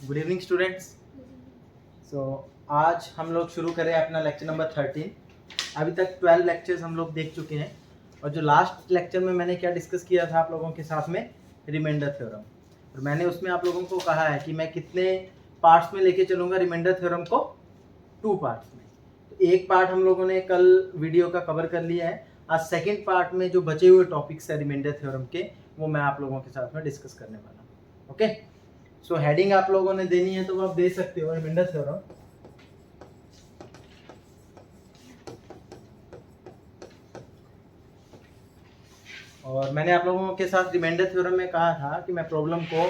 Good evening students. सो आज हम लोग शुरू करें अपना लेक्चर नंबर 13। अभी तक 12 लेक्चर्स हम लोग देख चुके हैं और जो लास्ट लेक्चर में मैंने क्या डिस्कस किया था आप लोगों के साथ में, रिमाइंडर थ्योरम। और मैंने उसमें आप लोगों को कहा है कि मैं कितने पार्ट्स में लेके चलूँगा रिमाइंडर थ्योरम को, 2 पार्ट्स में। तो एक पार्ट हम लोगों ने कल वीडियो का कवर कर लिया है। आज सेकेंड पार्ट में जो बचे हुए टॉपिक्स है रिमाइंडर थ्योरम के, वो मैं आप लोगों के साथ में डिस्कस करने वाला हूँ। ओके, सो हेडिंग आप लोगों ने देनी है तो आप दे सकते हो रिमाइंडर थ्योरम। और मैंने आप लोगों के साथ रिमाइंडर थ्योरम में कहा था कि मैं प्रॉब्लम को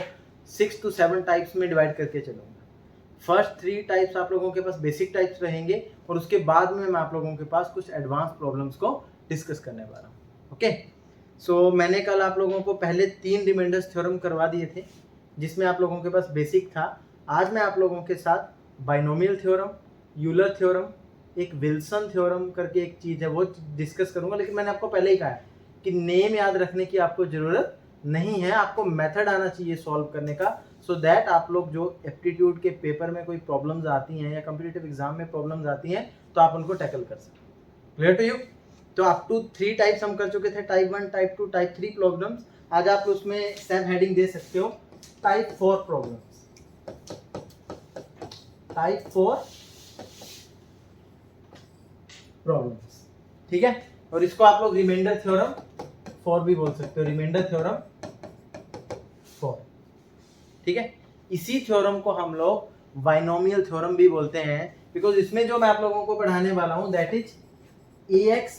6 to 7 टाइप्स में डिवाइड करके चलूँगा। फर्स्ट 3 टाइप्स आप लोगों के पास बेसिक टाइप्स रहेंगे और उसके बाद में मैं आप लोगों के पास कुछ एडवांस प्रॉब्लम्स को डिस्कस करने वाला हूँ। ओके, सो मैंने कल आप लोगों को पहले 3 रिमाइंडर थ्योरम करवा दिए थे जिसमें आप लोगों के पास बेसिक था। आज मैं आप लोगों के साथ बाइनोमियल थ्योरम, यूलर थ्योरम, एक विल्सन थ्योरम करके एक चीज़ है वो डिस्कस करूँगा। लेकिन मैंने आपको पहले ही कहा है कि नेम याद रखने की आपको ज़रूरत नहीं है, आपको मेथड आना चाहिए सॉल्व करने का, सो दैट आप लोग जो एप्टीट्यूड के पेपर में कोई प्रॉब्लम्स आती हैं या कॉम्पिटिटिव एग्जाम में प्रॉब्लम्स आती हैं तो आप उनको टैकल कर सकें। Clear to you? तो अप टू 3 टाइप्स हम कर चुके थे, टाइप 1, टाइप 2, टाइप 3 प्रॉब्लम्स। आज आप उसमें सब हेडिंग दे सकते हो टाइप 4 प्रॉब्लम्स, टाइप 4 प्रॉब्लम्स। ठीक है, और इसको आप लोग रिमाइंडर थ्योरम 4 भी बोल सकते हो, रिमाइंडर थ्योरम 4। ठीक है, इसी थ्योरम को हम लोग बाइनोमियल थ्योरम भी बोलते हैं, बिकॉज इसमें जो मैं आप लोगों को पढ़ाने वाला हूं that is ax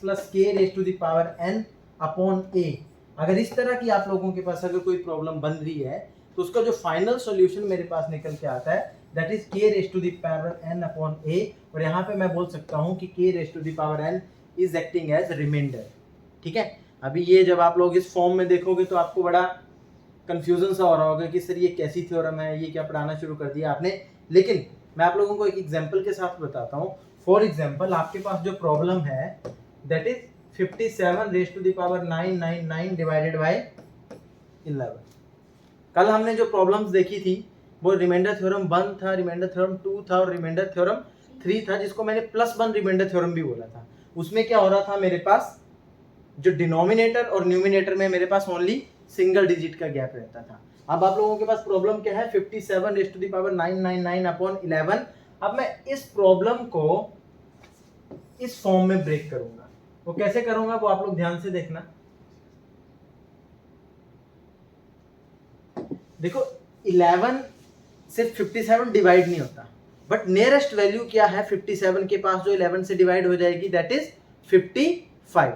plus k raise to the power n upon a। अगर इस तरह की आप लोगों के पास अगर कोई प्रॉब्लम बन रही है तो उसका जो फाइनल सॉल्यूशन मेरे पास निकल के आता है that is k raise to the power n upon a। और यहाँ पे मैं बोल सकता हूँ कि k raise to the power n is acting as remainder. ठीक है, अभी ये जब आप लोग इस फॉर्म में देखोगे तो आपको बड़ा कंफ्यूजन सा हो रहा होगा कि सर ये कैसी थ्योरम है, ये क्या पढ़ाना शुरू कर दिया आपने। लेकिन मैं आप लोगों को एक एग्जांपल के साथ बताता हूँ। फॉर एग्जांपल आपके पास जो प्रॉब्लम है that is 57 raise to the power 999 divided by 11। कल हमने जो प्रॉब्लम्स देखी थी वो रिमाइंडर थ्योरम 1 था, रिमाइंडर थ्योरम 2 था और रिमाइंडर थ्योरम 3 था, जिसको मैंने +1 रिमाइंडर थ्योरम भी बोला था। उसमें क्या हो रहा था, मेरे पास जो डिनोमिनेटर और न्यूमिनेटर में मेरे पास ओनली सिंगल डिजिट का गैप रहता था। अब आप लोगों के पास प्रॉब्लम क्या है, 57 raise to the power 999 upon 11। अब मैं इस प्रॉब्लम को इस फॉर्म में ब्रेक करूंगा। वो कैसे करूंगा वो आप लोग ध्यान से देखना। देखो 11 से 57 डिवाइड नहीं होता, बट नियरेस्ट वैल्यू क्या है 57 के पास जो 11 से डिवाइड हो जाएगी दैट इज 55।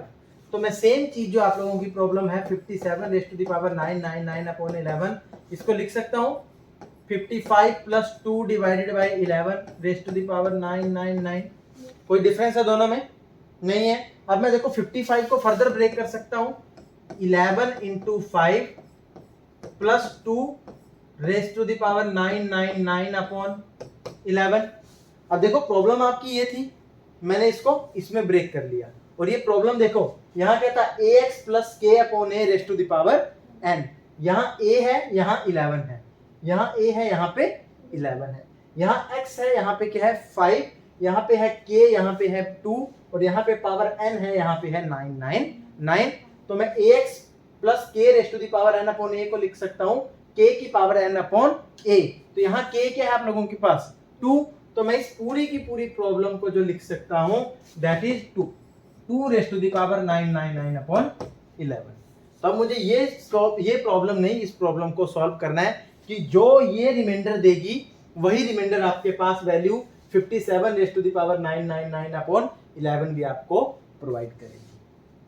तो मैं सेम चीज जो आप लोगों की प्रॉब्लम है 57 raise to the power 999 upon 11, इसको लिख सकता हूं 55 plus 2 divided by 11 raise to the power 999। कोई डिफरेंस है दोनों में? नहीं है। अब मैं देखो 55 को फर्दर ब्रेक कर सकता हूं, 11 into 5 plus 2 raise to the power 999 upon 11। अब देखो प्रॉब्लम आपकी ये थी, मैंने इसको इसमें ब्रेक कर लिया। और ये प्रॉब्लम देखो यहाँ क्या था, ax plus k upon a raise to the power n। यहाँ a है, यहाँ 11 है, यहाँ a है, यहाँ पे 11 है, यहाँ x है, यहाँ पे क्या है 5, यहाँ पे है k, यहाँ पे है 2 और यहाँ पे पावर n है, यहाँ पे है 999। तो मैं ax plus k raise to the power n upon a को लिख सकता हूँ k की पावर n अपॉन a। तो यहाँ k क्या है आप लोगों के पास 2, तो मैं इस पूरी की पूरी प्रॉब्लम को जो लिख सकता हूँ that is 2 raise to the power 999 upon 11। तो अब मुझे ये प्रॉब्लम नहीं, इस प्रॉब्लम को सॉल्व करना है कि जो ये रिमाइंडर देगी वही रिमाइंडर आपके पास value 57 raise to the power 999 upon 11 भी आपको प्रोवाइड करेगी।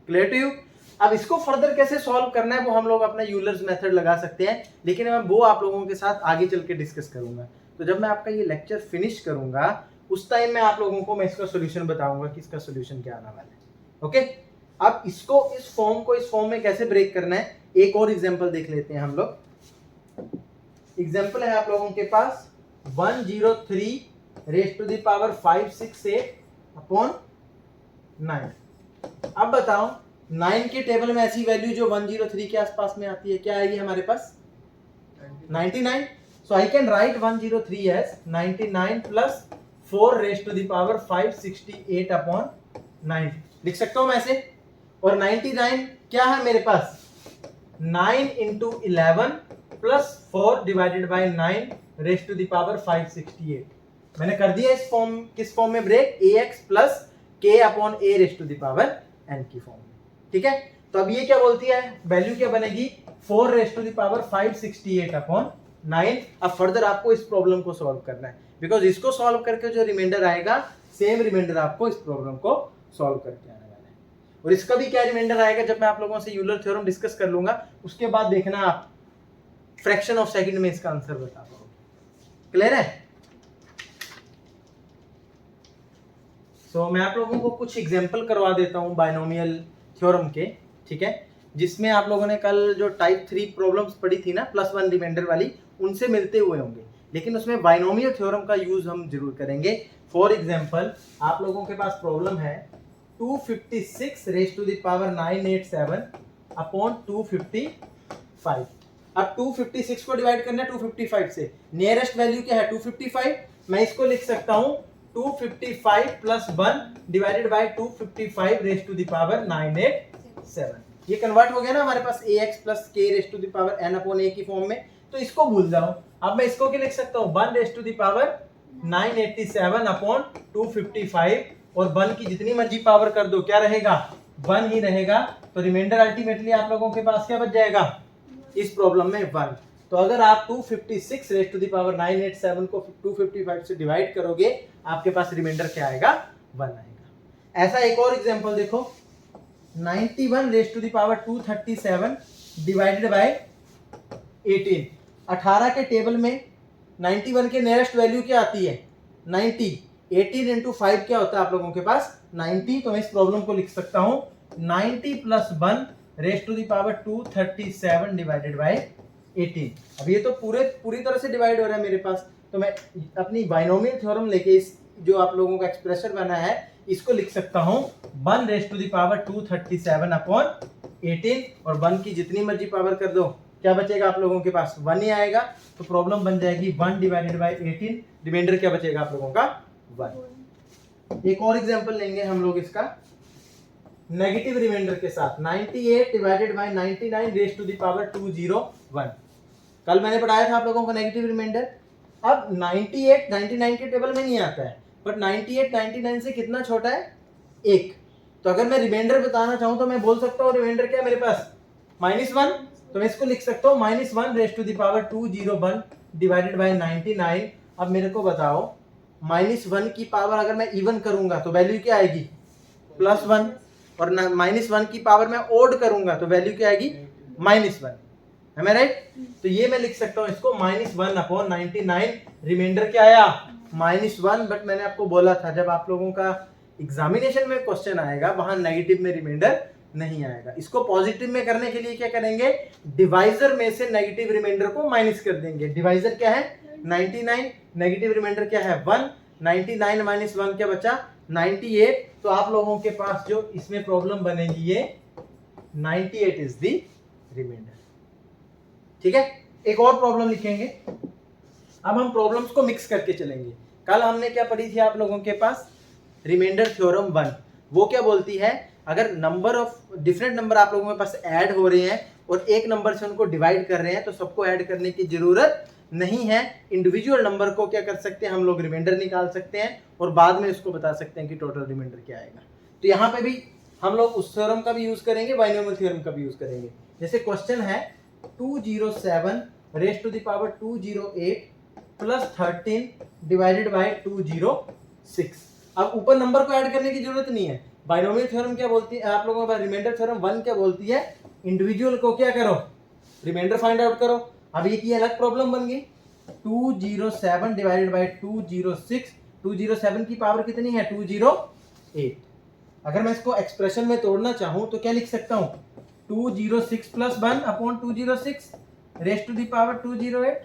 Clear to you? अब इसको फर्दर कैसे सॉल्व करना है वो हम लोग अपना यूलर्स मेथड लगा सकते हैं, लेकिन मैं वो आप लोगों के साथ आगे चल के डिस्कस करूंगा। तो जब मैं आपका ये लेक्चर फिनिश करूंगा उस टाइम मैं आप लोगों को मैं इसका सोल्यूशन बताऊंगा कि इसका सोल्यूशन क्या आने वाला है। ओके, अब इसको इस फॉर्म में कैसे ब्रेक करना है एक और एग्जांपल देख लेते हैं हम लोग। एग्जांपल है आप लोगों के पास 103 raise to the power 568 upon 9। अब बताओ 9 के टेबल में ऐसी वैल्यू जो 103 के आसपास में आती है क्या आएगी हमारे पास 99। So I can write 103 as 99 plus 4 raised to the power 568 upon 9 लिख सकता हूं मैं ऐसे। और 99 क्या है मेरे पास, 9 into 11 plus 4 divided by 9 raised to the power 568। मैंने कर दिया इस फॉर्म, किस फॉर्म में break, ax plus k upon a raised to the power n की फॉर्म में, ठीक है। तो अब ये क्या बोलती है, वैल्यू क्या बनेगी, 4 raised to the power 568 upon 9। अब फर्दर आपको इस प्रॉब्लम को सॉल्व करना है, बिकॉज इसको सॉल्व करके जो रिमाइंडर आएगा सेम रिमाइंडर आपको इस प्रॉब्लम को सॉल्व करके आने वाला है। और इसका भी क्या रिमाइंडर आएगा जब मैं आप लोगों से यूलर थ्योरम डिस्कस कर लूंगा, उसके बाद देखना आप फ्रैक्शन ऑफ सेकंड में इसका आंसर बता पाओगे। क्लियर है? सो मैं आप लोगों को कुछ एग्जांपल करवा देता हूं बायनोमियल थ्योरम के, ठीक है, जिसमें आप लोगों ने कल जो टाइप 3 प्रॉब्लम्स पढ़ी थी ना +1 रिमाइंडर वाली, उनसे मिलते हुए होंगे, लेकिन उसमें बायनोमियल थ्योरम का यूज हम जरूर करेंगे। फॉर एग्जांपल आप लोगों के पास प्रॉब्लम है 256 raise to the power 987 upon 255। अब 256 को डिवाइड करना है 255 से, नियरेस्ट वैल्यू क्या है 255, मैं इसको लिख सकता हूं 255 plus 1 divided by 255 raise to the power 987। ये कन्वर्ट हो गया ना हमारे पास ax plus k raise to the power n upon a की फॉर्म में। तो इसको भूल जाओ, अब मैं इसको क्या लिख सकता हूं 1 raise to the power 987 upon 255, और 1 की जितनी मर्जी पावर कर दो क्या रहेगा, 1 ही रहेगा। तो रिमाइंडर अल्टीमेटली आप लोगों के पास क्या बच जाएगा इस प्रॉब्लम में 1। तो अगर आप 256 रेज़ टू द पावर 987 को 255 से डिवाइड करोगे, आपके पास रिमाइंडर क्या आएगा, 1 आएगा। ऐसा एक और एग्जांपल देखो, 91 raise to the power 237 divided by 18। 18 के टेबल में 91 के नियरेस्ट वैल्यू क्या आती है 90, 18 इंटू 5 क्या होता है आप लोगों के पास 90। तो मैं इस प्रॉब्लम को लिख सकता हूं 90 plus 1 raise to the power 237 divided by 18। अब ये तो पूरी तरह से डिवाइड हो रहा है मेरे पास, तो मैं अपनी बायनोमियल थ्योरम लेके इस जो आप लोगों का एक्सप्रेशन बना है इसको लिख सकता हूं 1 raise to the power 237 upon 18, और 1 की जितनी मर्जी पावर कर दो क्या बचेगा आप लोगों के पास 1 ही आएगा। तो प्रॉब्लम बन जाएगी 1 डिवाइडेड बाय 18, रिमाइंडर क्या बचेगा आप लोगों का 1। एक और एग्जांपल लेंगे हम लोग इसका नेगेटिव रिमाइंडर के साथ, 98 divided by 99 raise to the power 201। कल मैंने पढ़ाया था आप लोगों को नेगेटिव रिमाइंडर। अब 98 99 के टेबल में नहीं आता है, बट 98 99 से कितना छोटा है 1। तो अगर मैं रिमाइंडर बताना चाहूं तो मैं बोल सकता हूं रिमाइंडर क्या है मेरे पास -1। तो मैं इसको लिख सकता हूं -1 raise to the power 201 divided by 99। अब मेरे को बताओ -1 की पावर अगर मैं इवन करूंगा तो वैल्यू क्या आएगी +1, और -1 की पावर मैं ओड करूंगा तो वैल्यू क्या आएगी -1। है राइट? तो ये मैं लिख सकता हूं इसको -1 अपॉन 99, रिमाइंडर क्या आया -1। बट मैंने आपको बोला था जब आप लोगों का एग्जामिनेशन में क्वेश्चन आएगा वहां नेगेटिव में रिमाइंडर नहीं आएगा। इसको पॉजिटिव में करने के लिए क्या करेंगे, डिवाइजर में से नेगेटिव रिमाइंडर को माइनस कर देंगे। डिवाइजर क्या है 99, नेगेटिव रिमाइंडर क्या है 1, 99 माइनस 1 क्या बचा 98। तो आप लोगों के पास जो इसमें प्रॉब्लम बनेगी ये 98 इज द रिमाइंडर। ठीक है, एक और प्रॉब्लम लिखेंगे। अब हम प्रॉब्लम्स को मिक्स करके चलेंगे। कल हमने क्या पढ़ी थी आप लोगों के पास रिमाइंडर थ्योरम 1, वो क्या बोलती है अगर नंबर ऑफ डिफरेंट नंबर आप लोगों के पास ऐड हो रहे हैं और एक नंबर से उनको डिवाइड कर रहे हैं तो सबको ऐड करने की जरूरत नहीं है। इंडिविजुअल नंबर को क्या कर सकते हैं हम लोग रिमाइंडर निकाल सकते हैं और बाद में इसको बता सकते हैं कि टोटल रिमाइंडर क्या आएगा। तो यहाँ पे भी हम लोग उस थ्योरम का भी यूज करेंगे, बाइनोमियल थ्योरम का भी यूज करेंगे। जैसे क्वेश्चन है 207 raise to the power 208 plus 13 divided by 206। अब ऊपर नंबर को ऐड करने की जरूरत नहीं है। बाइनोमियल थ्योरम क्या बोलती है आप लोगों का, रिमाइंडर थ्योरम 1 क्या बोलती है इंडिविजुअल को क्या करो रिमाइंडर फाइंड आउट करो। अब ये की अलग प्रॉब्लम बन गई 207 डिवाइडेड बाय 206। 207 की पावर कितनी है 208। अगर मैं इसको एक्सप्रेशन में तोड़ना चाहूं तो क्या लिख सकता हूं 206 plus 1 upon 206 raise to the power 208।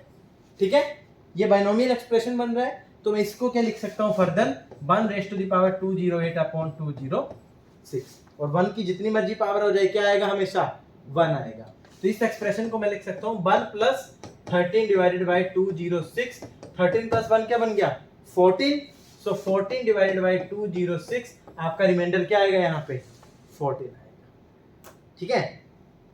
ठीक है, ये बाइनोमियल एक्सप्रेशन बन रहा है। तो मैं इसको क्या लिख सकता हूं further 1 raise to the power 208 upon 206, और 1 की जितनी मर्जी पावर हो जाए क्या आएगा हमेशा 1 आएगा। तो इस एक्सप्रेशन को मैं लिख सकता हूं 1 प्लस 13 डिवाइडेड बाई 206, 13 प्लस 1 क्या बन गया 14, सो 14 डिवाइडेड बाई 206, आपका रिमाइंडर क्या आएगा यहाँ पे 14 आएगा। ठीक है,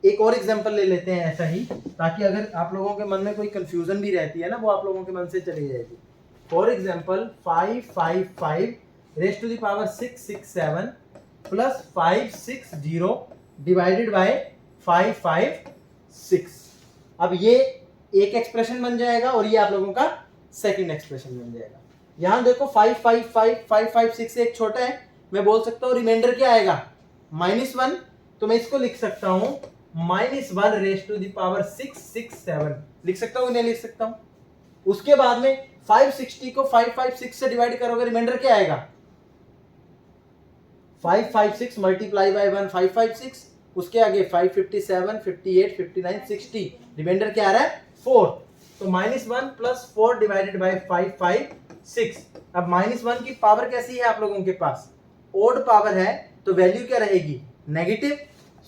एक और एग्जांपल ले लेते हैं ऐसा ही, ताकि अगर आप लोगों के मन में कोई कंफ्यूजन भी रहती है ना, वो आप लोगों के मन से चली जाएगी। For example 555 raise to the power 667 plus 560 divided by 556। अब ये एक एक्सप्रेशन बन जाएगा और ये आप लोगों का सेकंड एक्सप्रेशन बन जाएगा। यहां देखो 555 556 से एक छोटा है, मैं बोल सकता हूं रिमाइंडर क्या आएगा -1, तो मैं इसको लिख सकता हूं -1 रेज टू द पावर 667 लिख सकता हूं, नहीं लिख सकता हूं। उसके बाद में 560 को 556 से डिवाइड करोगे, रिमाइंडर क्या आएगा 556 मल्टीप्लाई बाय 1 556, उसके आगे 557 58 59 60, रिमाइंडर क्या आ रहा है 4, तो -1 प्लस 4 डिवाइडेड बाय 556। अब -1 की पावर कैसी है आप लोगों के पास, ओड पावर है, तो वैल्यू क्या रहेगी negative,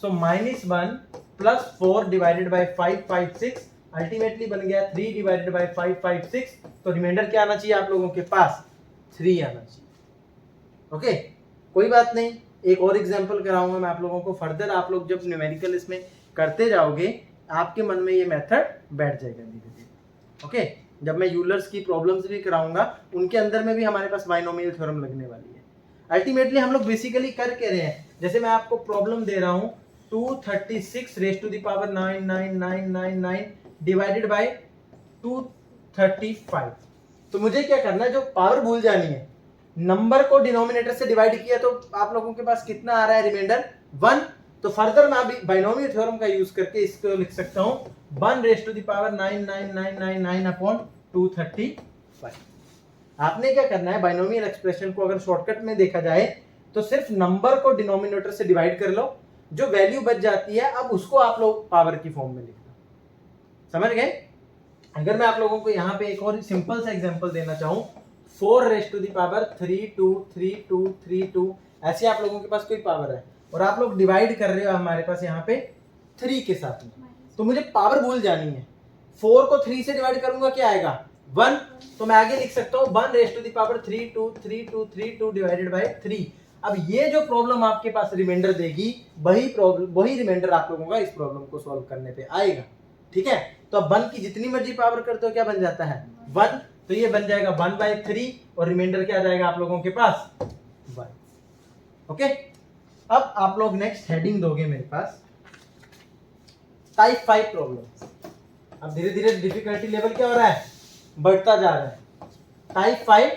so -1 plus 4 divided by 556 ultimately बन गया 3 डिवाइडेड बाय 556, तो रिमाइंडर क्या आना चाहिए आप लोगों के पास 3 आना चाहिए। ओके, कोई बात नहीं, एक और एग्जांपल कराऊंगा मैं आप लोगों को फर्दर, आप लोग जब न्यूमेरिकल इसमें करते जाओगे आपके मन में ये मेथड बैठ जाएगा धीरे धीरे। ओके, जब मैं यूलर्स की प्रॉब्लम्स भी कराऊंगा उनके अंदर में भी हमारे पास बाइनोमियल थ्योरम लगने वाली है। अल्टीमेटली हम लोग बेसिकली कर के रहे हैं, जैसे मैं आपको प्रॉब्लम दे रहा हूं 236 raise to the power 99999 divided by 235, तो मुझे क्या करना है, जो पावर भूल जानी है, नंबर को डिनोमिनेटर से डिवाइड किया तो आप लोगों के पास कितना आ रहा है रिमाइंडर 1, तो फर्दर मैं अभी बाइनोमियल थ्योरम का यूज करके इसको लिख सकता हूं 1 raise to the power 99999 upon 235। आपने क्या करना है, बाइनोमियल एक्सप्रेशन को अगर शॉर्टकट में देखा जाए तो सिर्फ नंबर को डिनोमिनेटर से डिवाइड कर लो, जो वैल्यू बच जाती है अब उसको आप लोग पावर की फॉर्म में लिख दो। समझ गए? अगर मैं आप लोगों को यहाँ पे एक और सिंपल सा एग्जांपल देना चाहूँ 4 रेज टू द पावर 323232, ऐसे आप लोगों के पास कोई पावर है और आप लोग डिवाइड कर रहे हो हमारे पास यहाँ पे 3 के साथ में, तो मुझे पावर भूल जानी है, 4 को 3 से डिवाइड करूंगा क्या आएगा 1, तो मैं आगे लिख सकता हूँ 1 raise to the power 323232 divided by 3। अब ये जो प्रॉब्लम आपके पास रिमाइंडर देगी वही रिमाइंडर आप लोगों का इस प्रॉब्लम को सॉल्व करने पे आएगा। ठीक है, तो अब 1 की जितनी मर्जी पावर करते हो क्या बन जाता है 1, तो ये बन जाएगा 1/3 और रिमाइंडर क्या आ जाएगा आप लोगों के पास 1। ओके, अब आप लोग नेक्स्ट हेडिंग दोगे मेरे पास टाइप 5 प्रॉब्लम। अब धीरे धीरे डिफिकल्टी लेवल क्या हो रहा है, बढ़ता जा रहा है। टाइप 5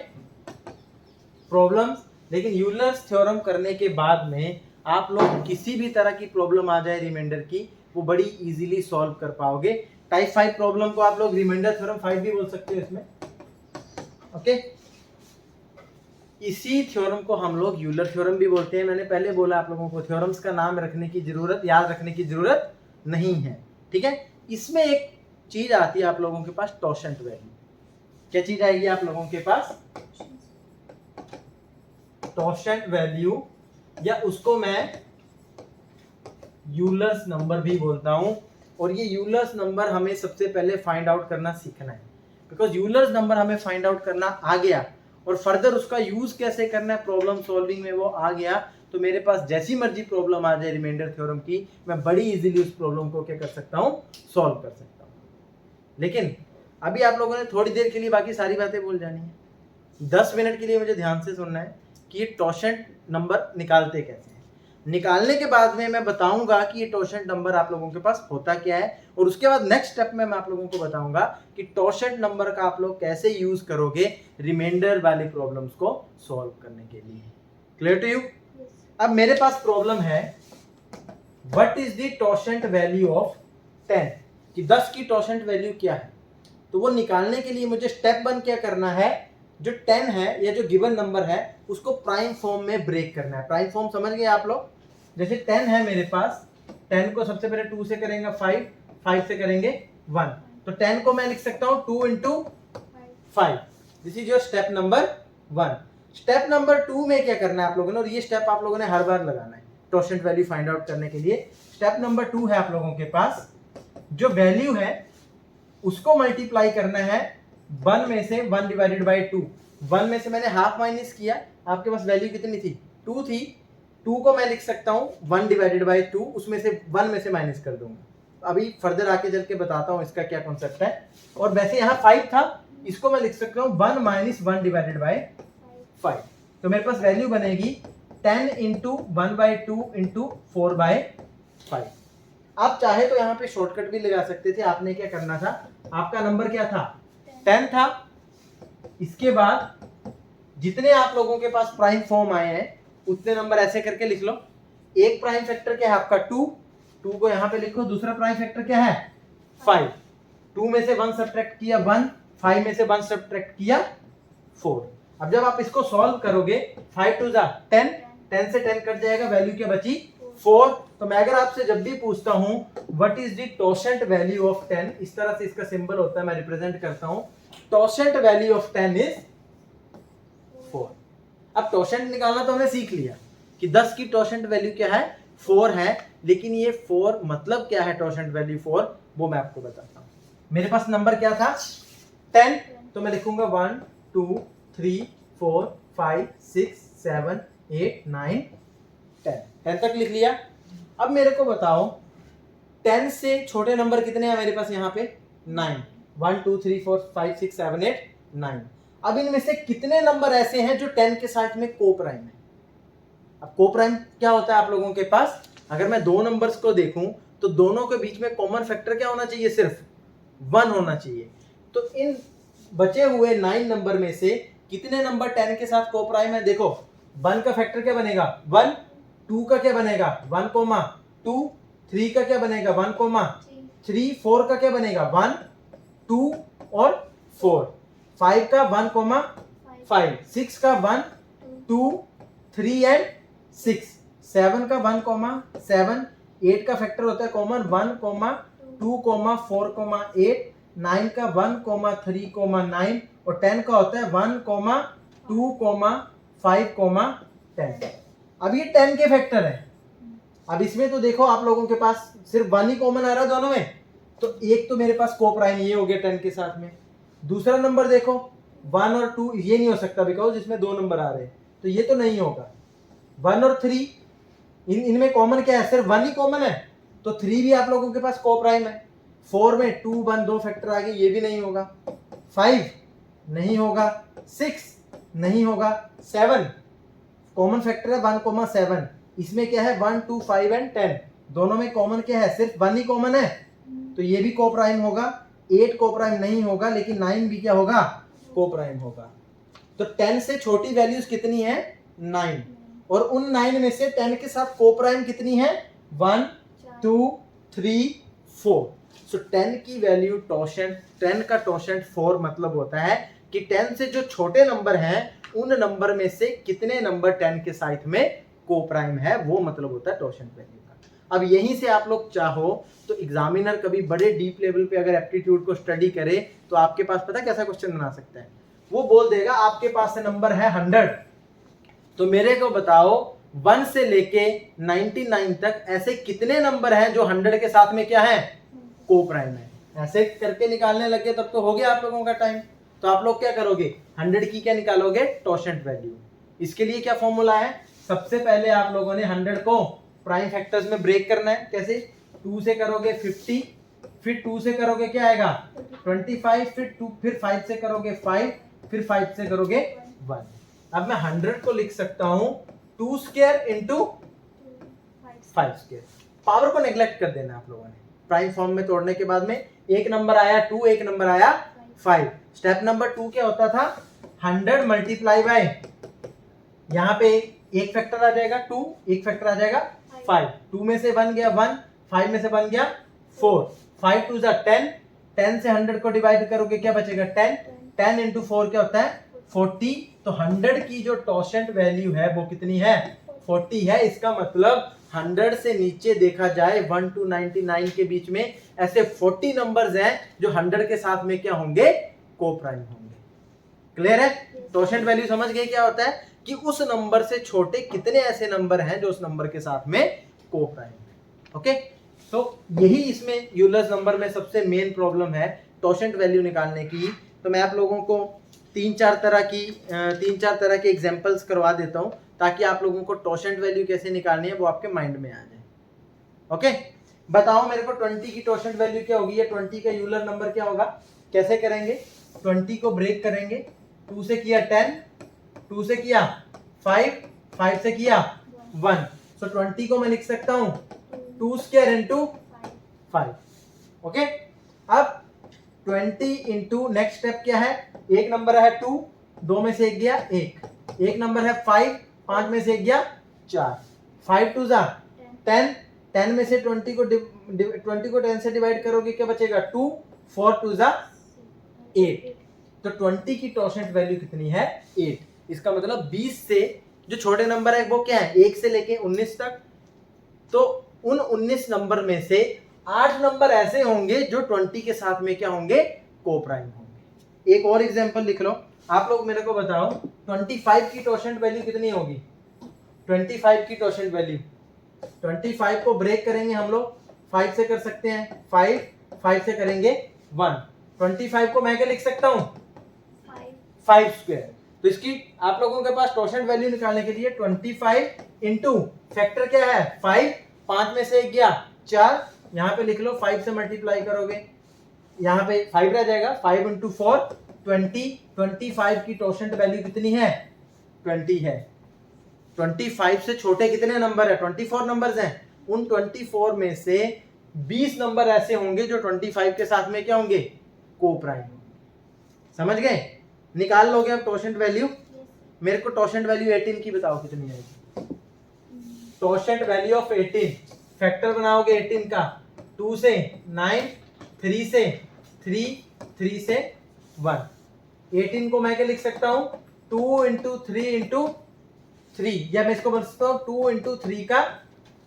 प्रॉब्लम्स, लेकिन यूलर्स थ्योरम करने के बाद में आप लोग किसी भी तरह की प्रॉब्लम आ जाए रिमाइंडर की, वो बड़ी इजीली सॉल्व कर पाओगे। टाइप 5 प्रॉब्लम को आप लोग रिमाइंडर थ्योरम 5 भी बोल सकते हो इसमें। ओके, इसी थ्योरम को हम लोग यूलर थ्योरम भी बोलते हैं। मैंने पहले बोला आप लोगों को थ्योरम्स का नाम रखने की जरूरत, याद रखने की जरूरत नहीं है। ठीक है, इसमें एक चीज आती है आप लोगों के पास टॉसेंट वैल्यू। क्या चीज आएगी आप लोगों के पास टॉसेंट वैल्यू, या उसको मैं यूलर्स नंबर भी बोलता हूं। और ये यूलर्स नंबर हमें सबसे पहले फाइंड आउट करना सीखना है, बिकॉज यूलर्स नंबर हमें फाइंड आउट करना आ गया और फर्दर उसका यूज कैसे करना है प्रॉब्लम सॉल्विंग में वो आ गया, तो मेरे पास जैसी मर्जी प्रॉब्लम आ जाए रिमाइंडर थ्योरम की, मैं बड़ी इजीली उस प्रॉब्लम को क्या कर सकता हूं सॉल्व कर सकता हूं। लेकिन अभी आप लोगों ने थोड़ी देर के लिए बाकी सारी बातें भूल जानी है। 10 मिनट के लिए मुझे ध्यान से सुनना है कि ये टॉसेंट नंबर निकालते कैसे हैं। निकालने के बाद में मैं बताऊंगा कि ये टॉसेंट नंबर आप लोगों के पास होता क्या है, और उसके बाद नेक्स्ट स्टेप में मैं आप लोगों को बताऊंगा कि टॉसेंट नंबर का आप लोग कैसे यूज करोगे रिमाइंडर वाली प्रॉब्लम्स को सॉल्व करने के लिए। Clear to you? अब मेरे पास प्रॉब्लम है what is the totient value of 10, कि 10 की टॉसेंट वैल्यू क्या है। तो वो निकालने के लिए मुझे स्टेप 1 क्या करना है, जो 10 है या जो गिवन नंबर है उसको प्राइम फॉर्म में ब्रेक करना है। प्राइम फॉर्म समझ गए आप लोग? जैसे 10 है मेरे पास, 10 को सबसे पहले 2 से करेंगे 5, 5 से करेंगे 1, तो 10 को मैं लिख सकता हूं 2 into 5। This is your step number 1। Step number 2 में क्या करना है आप लोगों ने, और ये स्टेप आप लोगों ने हर बार लगाना है टॉसेंट वैल्यू फाइंड आउट करने के लिए। स्टेप नंबर 2 है आप लोगों के पास जो वैल्यू है उसको मल्टीप्लाई करना है 1 में से 1 डिवाइडेड बाई 2। 1 में से मैंने हाफ माइनस किया, आपके पास वैल्यू कितनी थी 2 थी, 2 को मैं लिख सकता हूँ 1 डिवाइडेड बाई 2, उसमें से 1 में से माइनस कर दूंगा। अभी फर्दर आके चल के बताता हूँ इसका क्या कॉन्सेप्ट है। और वैसे यहाँ 5 था, इसको मैं लिख सकता हूँ 1 माइनस 1 डिवाइडेड बाई 5। तो मेरे पास वैल्यू बनेगी 10 इंटू 1/2 इंटू 4/5। आप चाहे तो यहाँ पे शॉर्टकट भी लगा सकते थे। आपने क्या करना था, आपका नंबर क्या था 10 था, इसके बाद जितने आप लोगों के पास प्राइम फॉर्म आए हैं उतने नंबर ऐसे करके लिख लो। एक प्राइम फैक्टर क्या है आपका 2 को यहाँ पे लिखो। दूसरा प्राइम फैक्टर क्या है 5, 2 में से 1 सब्ट्रैक्ट किया 1, 5 में से 1 सब्ट्रैक्ट किया 4। अब जब आप इसको सॉल्व करोगे 5 2 जा 10, 10 से 10 कट जाएगा, वैल्यू क्या बची 4। तो मैं अगर आपसे जब भी पूछता हूं what is the totient value of 10, इस तरह से इसका सिंबल होता है, मैं रिप्रेजेंट करता हूं टोशेंट वैल्यू ऑफ 10 इज 4। अब टोशेंट निकालना तो हमने सीख लिया कि 10 की टोशेंट वैल्यू क्या है 4 है, लेकिन ये 4 मतलब क्या है टोशेंट वैल्यू 4 वो मैं आपको बताता हूं। मेरे पास नंबर क्या था 10, तो मैं लिखूंगा 1 2 3 4 5 6 7 8 9 10 तक लिख लिया। अब मेरे को बताओ 10 से छोटे नंबर कितने हैं मेरे पास यहाँ पे 9, 1 2 3 4 5 6 7 8 9। अब इनमें से कितने नंबर ऐसे हैं जो 10 के साथ में को प्राइम है। अब को प्राइम क्या होता है आप लोगों के पास, अगर मैं दो नंबर्स को देखूं तो दोनों के बीच में कॉमन फैक्टर क्या होना चाहिए, सिर्फ 1 होना चाहिए। तो इन बचे हुए 9 नंबर में से कितने नंबर 10 के साथ को प्राइम है, देखो 1 का फैक्टर क्या बनेगा 1, 2 का क्या बनेगा 1 2, 3 का क्या बनेगा 1 3, 4 का क्या बनेगा 1 2 और 4, 5 का 1 5, 6 का 1 2 3 एंड 6, 7 का 1 7, 8 का फैक्टर होता है कॉमन 1 2 4 8, 9 का 1 3 9 और 10 का होता है 1 2 5 10। अब ये 10 के फैक्टर है। अब इसमें तो देखो आप लोगों के पास सिर्फ 1 ही कॉमन आ रहा है दोनों में, तो एक तो मेरे पास को प्राइम ये हो गया 10 के साथ में। दूसरा नंबर देखो 1 और 2 ये नहीं हो सकता बिकॉज इसमें 2 नंबर आ रहे हैं, तो ये तो नहीं होगा। 1 और 3 इनमें कॉमन क्या है, सिर्फ 1 ही कॉमन है, तो 3 भी आप लोगों के पास को प्राइम है। 4 में 2 1 2 फैक्टर आ गए, ये भी नहीं होगा। 5 नहीं होगा, 6 नहीं होगा, 7 कॉमन फैक्टर है 1 7, इसमें क्या है 1 2 5 एंड 10, दोनों में कॉमन क्या है, सिर्फ 1 ही कॉमन है, तो ये भी को प्राइम होगा। 8 को प्राइम नहीं होगा, लेकिन 9 भी क्या होगा को प्राइम होगा। तो 10 से छोटी वैल्यूज कितनी है 9, और उन 9 में से 10 के साथ को प्राइम कितनी है 1 2 3 4। सो 10 की वैल्यू टोशेंट, 10 का टोशेंट 4 मतलब होता है कि 10 से जो छोटे नंबर हैं उन नंबर में से कितने नंबर 10 के साथ में को प्राइम है, वो मतलब होता है टोशेंट वैल्यू का। अब यहीं से आप लोग चाहो तो एग्जामिनर कभी बड़े डीप लेवल पे अगर एप्टीट्यूड को स्टडी करे तो आपके पास पता कैसा क्वेश्चन बना सकता है, वो बोल देगा आपके पास से नंबर है 100, तो मेरे को बताओ 1 से लेके 99 तक ऐसे कितने नंबर हैं जो 100 के साथ में क्या है को प्राइम है। ऐसे करके निकालने लगे तब तो हो गया आप लोगों का टाइम। तो आप लोग क्या करोगे 100 की क्या निकालोगे टोशेंट वैल्यू। इसके लिए क्या फॉर्मूला है, सबसे पहले आप लोगों ने 100 को प्राइम फैक्टर्स में ब्रेक करना है। कैसे, 2 से करोगे 50, फिर 2 से करोगे क्या आएगा 25, फिर 5 से करोगे 5, फिर 5 से करोगे 1। अब मैं 100 को लिख सकता हूं 2 स्क्वायर इंटू 5 स्क्वायर। पावर को नेग्लेक्ट कर देना आप लोगों ने। प्राइम फॉर्म में तोड़ने के बाद में एक नंबर आया 2, एक नंबर आया 5। स्टेप नंबर 2 क्या होता था 100 मल्टीप्लाई बाय, यहाँ पे एक फैक्टर आ जाएगा 2, एक फैक्टर आ जाएगा 5, 2 में से 1 गया 1, 5 में से 1 गया 4, 5 2 जा 10, 10 से 100 को डिवाइड करोगे क्या बचेगा 10, 10 इंटू 4 क्या होता है 40। तो 100 की जो टोशेंट वैल्यू है वो कितनी है 40 है। इसका मतलब 100 से नीचे देखा जाए 1 to 99 के बीच में ऐसे 40 नंबर्स हैं जो 100 के साथ में क्या होंगे को प्राइम होंगे। क्लियर है, टोशेंट वैल्यू समझ गए क्या होता है कि उस नंबर से छोटे कितने ऐसे नंबर हैं जो उस नंबर के साथ में को प्राइम है। ओके, तो यही इसमें यूलर्स नंबर में सबसे मेन प्रॉब्लम है टोशेंट वैल्यू निकालने की, तो मैं आप लोगों को तीन चार तरह के एग्जांपल्स करवा देता हूं ताकि आप लोगों को टोशेंट वैल्यू कैसे निकालनी है वो आपके माइंड में आ जाए। ओके, बताओ मेरे को 20 की टोशेंट वैल्यू क्या होगी या 20 का यूलर नंबर क्या होगा। कैसे करेंगे, 20 को ब्रेक करेंगे, 2 से किया 10, 2 से किया 5, 5 से किया 1, सो 20 को मैं लिख सकता हूं 2 स्क्वायर इंटू 5। ओके, अब 20 इंटू नेक्स्ट स्टेप क्या है, एक नंबर है 2, 2 में से एक गया 1, एक नंबर है 5, 5 में से एक गया 4, 5 2 जा 10, 10 में से 20 को 10 से डिवाइड करोगे क्या बचेगा 2, 4 2 जा 8, तो 20 की टोशेंट वैल्यू कितनी है 8। इसका मतलब 20 से जो छोटे नंबर है वो क्या है 1 से लेके 19 तक, तो उन 19 नंबर में से 8 नंबर ऐसे होंगे जो 20 के साथ में क्या होंगे, को प्राइम होंगे। एक और एग्जांपल लिख लो, आप लोग मेरे को बताओ 25 की टोशेंट वैल्यू कितनी होगी। 25 की टोशेंट वैल्यू, 25 को ब्रेक करेंगे हम लोग, 5 से कर सकते हैं 5, 5 से करेंगे 1, 25 को मैं क्या लिख सकता हूं 5 स्क्वायर। तो इसकी आप लोगों के पास टोशेंट वैल्यू निकालने के लिए 25 इंटू फैक्टर क्या है 5, 5 में से एक गया 4, यहाँ पे लिख लो 5 से मल्टीप्लाई करोगे, यहाँ पे 5 रह जाएगा, 5 इंटू 4 20, 25 की टोशेंट वैल्यू कितनी है 20 है। 25 से छोटे कितने नंबर है 24 नंबर्स हैं, उन 24 में से 20 नंबर ऐसे होंगे जो 25 के साथ में क्या होंगे, को प्राइम होंगे। समझ गए, निकाल लोगे अब टोशेंट वैल्यू। मेरे को टोशेंट वैल्यू 18 की बताओ कितनी आएगी। टोशेंट वैल्यू ऑफ 18, फैक्टर बनाओगे 18 का, 2 से 9, 3 से 3, 3 से 1, 18 को मैं क्या लिख सकता हूं 2 इंटू 3 इंटू 3, या मैं इसको बन सकता हूं 2 इंटू 3 का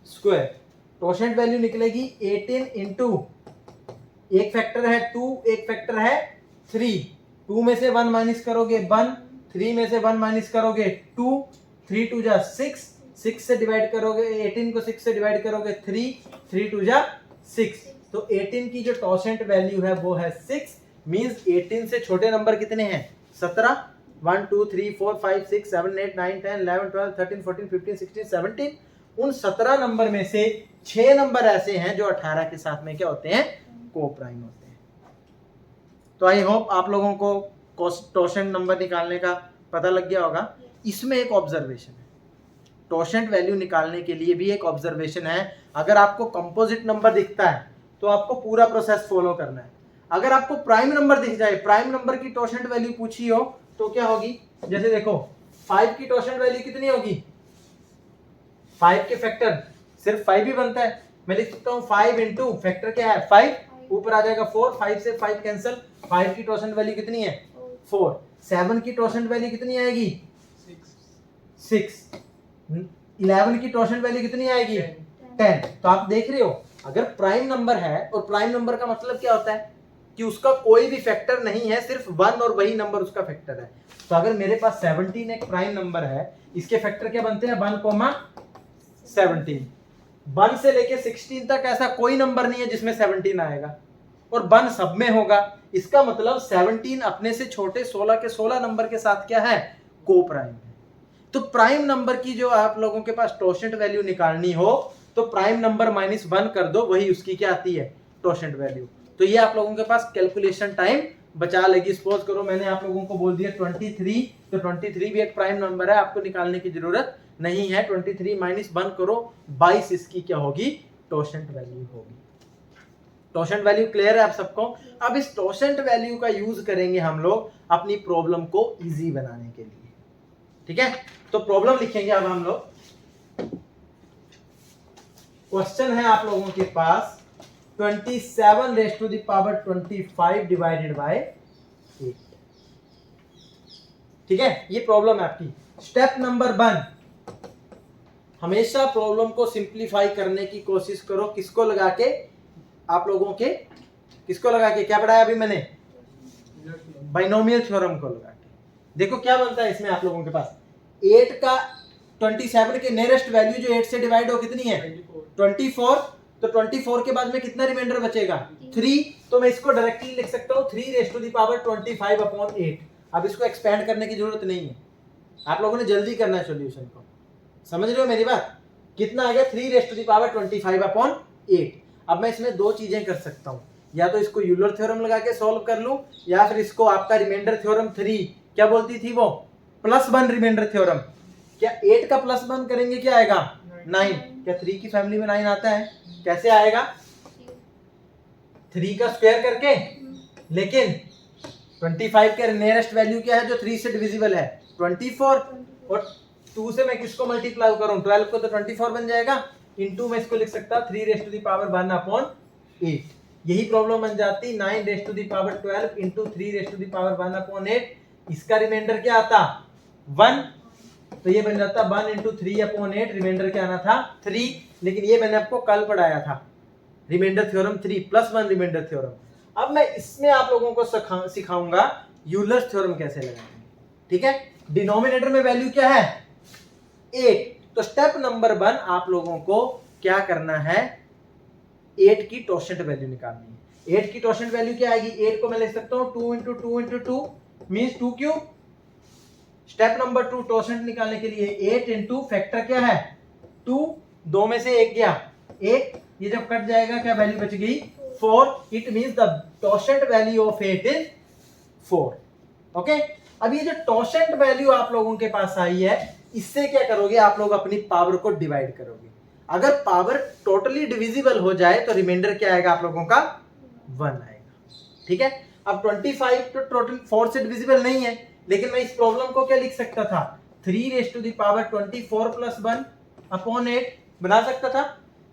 स्क्वायर। टोशेंट वैल्यू निकलेगी 18 इंटू, एक फैक्टर है 2, एक फैक्टर है 3, 2 में से 1 माइनस करोगे 1, 3 में से 1 माइनस करोगे 2, 3 2 जा 6, 6 से डिवाइड करोगे 18 को 6 से डिवाइड करोगे 3, 3 2 जा 6, तो 18 की जो टोशेंट वैल्यू है वो है 6। मींस 18 से छोटे नंबर कितने हैं 17, 1 2 3 4 5 6 7 8 9 10 11 12 13 14 15 16 17, उन 17 नंबर में से 6 नंबर ऐसे हैं जो 18 के साथ में क्या होते हैं, को प्राइम होते हैं। तो आई होप आप लोगों को टोशेंट नंबर निकालने का पता लग गया होगा। इसमें एक ऑब्जर्वेशन है, टोशेंट वैल्यू निकालने के लिए भी एक ऑब्जर्वेशन है। अगर आपको कंपोजिट नंबर दिखता है तो आपको पूरा प्रोसेस फॉलो करना है। अगर आपको प्राइम नंबर दिख जाए, प्राइम नंबर की टोशेंट वैल्यू पूछी हो तो क्या होगी, जैसे देखो 5 की टोशेंट वैल्यू कितनी होगी, 5 के फैक्टर सिर्फ 5 ही बनता है, मैं लिख सकता हूं 5 इंटू फैक्टर क्या है 5, ऊपर आ जाएगा 4, 5 से 5 कैंसिल, 5 की टोशेंट वैल्यू कितनी है 4। 7 की टोशेंट वैल्यू कितनी आएगी 6, 11 की टोशेंट वैल्यू कितनी आएगी 10। तो आप देख रहे हो अगर प्राइम नंबर है, और प्राइम नंबर का मतलब क्या होता है कि उसका कोई भी फैक्टर नहीं है, सिर्फ 1 और वही नंबर उसका फैक्टर है। तो अगर मेरे पास 17 एक प्राइम नंबर है, इसके फैक्टर क्या बनते हैं 1,17, 1 से लेके 16 तक ऐसा कोई नंबर नहीं है जिसमें 17 आएगा, और 1 सब में होगा। इसका मतलब 17 अपने से छोटे 16 के 16 नंबर के साथ क्या है, को प्राइम है। तो प्राइम नंबर की जो आप लोगों के पास टोशेंट वैल्यू निकालनी हो तो प्राइम नंबर -1 कर दो, वही उसकी क्या आती है, टोशेंट वैल्यू। तो ये आप लोगों के पास कैलकुलेशन टाइम बचा लेगी। सपोज करो मैंने आप लोगों को बोल दिया 23, तो 23 भी एक प्राइम नंबर है, आपको निकालने की जरूरत नहीं है। 23 -1 करो, 22 इसकी क्या होगी, टोशेंट वैल्यू होगी। टोशेंट वैल्यू क्लियर है आप सबको। अब इस टोशेंट वैल्यू का यूज करेंगे हम लोग अपनी प्रॉब्लम को इजी बनाने के लिए, ठीक है। तो प्रॉब्लम लिखेंगे अब हम लोग। क्वेश्चन है आप लोगों के पास 27 raise to the power 25 divided by 8, ठीक है। ये प्रॉब्लम है आपकी। स्टेप नंबर 1, हमेशा प्रॉब्लम को सिंप्लीफाई करने की कोशिश करो। किसको लगा के, आप लोगों के किसको लगा के, क्या पढ़ाया अभी मैंने, बाइनोमियल थ्योरम को लगा के। देखो क्या बनता है इसमें आप लोगों के पास, 8 का 27 के नियरेस्ट वैल्यू जो 8 से डिवाइड हो कितनी है 24, तो 24 के बाद में कितना रिमाइंडर बचेगा 3, तो मैं इसको डायरेक्टली लिख सकता हूँ 3 रेज़ टू द पावर 25/8। अब इसको एक्सपेंड करने की जरूरत नहीं है, आप लोगों ने जल्दी करना है सॉल्यूशन को, समझ रहे हो मेरी बात। कितना आ गया 3 रेज़ टू द पावर 25/8। अब मैं इसमें दो चीजें कर सकता हूँ, या तो इसको यूलर थ्योरम लगा के सॉल्व कर लूं, या फिर इसको आपका रिमाइंडर थ्योरम 3 क्या बोलती थी वो, +1 रिमाइंडर थ्योरम। क्या 8 का +1 करेंगे क्या आएगा 9। क्या 3 की फैमिली में 9 आता है, कैसे आएगा 3 का स्क्वायर करके, लेकिन 25 के नियरेस्ट वैल्यू क्या है जो 3 से डिविजिबल है 24, और 2 से मैं किसको मल्टीप्लाई करूं 12 को, तो 24 बन जाएगा। इनटू में इसको लिख सकता 3 रेज़ टू द पावर 1/8। यही प्रॉब्लम बन जाती 9 raise to the power 12 into 3 raise to the power 1/8। इसका रिमाइंडर क्या आता 1, तो ये बन जाता 1 इंटू 3/8, रिमाइंडर क्या आना था 3। लेकिन ये मैंने आपको कल पढ़ाया था रिमाइंडर थ्योरम 3 +1 रिमाइंडर थ्योरम। अब मैं इसमें आप लोगों को सिखाऊंगा यूलर थ्योरम कैसे लगाएंगे, ठीक है। डिनोमिनेटर में वैल्यू क्या है 8, तो स्टेप नंबर 1 आप लोगों को क्या करना है 8 की टोशेंट वैल्यू निकालनी है। 8 की टोशेंट वैल्यू क्या आएगी, 8 को मैं लिख सकता हूं 2 into 2 into 2 means 2 cube. Step number 2 टोशेंट निकालने के लिए 8 इंटू फैक्टर क्या है 2, 2 में से 1 गया 1, ये जब कट जाएगा क्या वैल्यू बच गई 4। It means the totient value of 8 is 4। Okay, अब ये जो टोशेंट वैल्यू आप लोगों के पास आई है, इससे क्या करोगे आप लोग अपनी पावर को डिवाइड करोगे। अगर पावर टोटली डिविजिबल हो जाए तो रिमाइंडर क्या आएगा आप लोगों का 1 आएगा, ठीक है। अब 25 तो टोटल 4 से डिविजिबल नहीं है, लेकिन मैं इस प्रॉब्लम को क्या लिख सकता था 3 रेज़ टू द पावर 24 + 1/8 बना सकता था।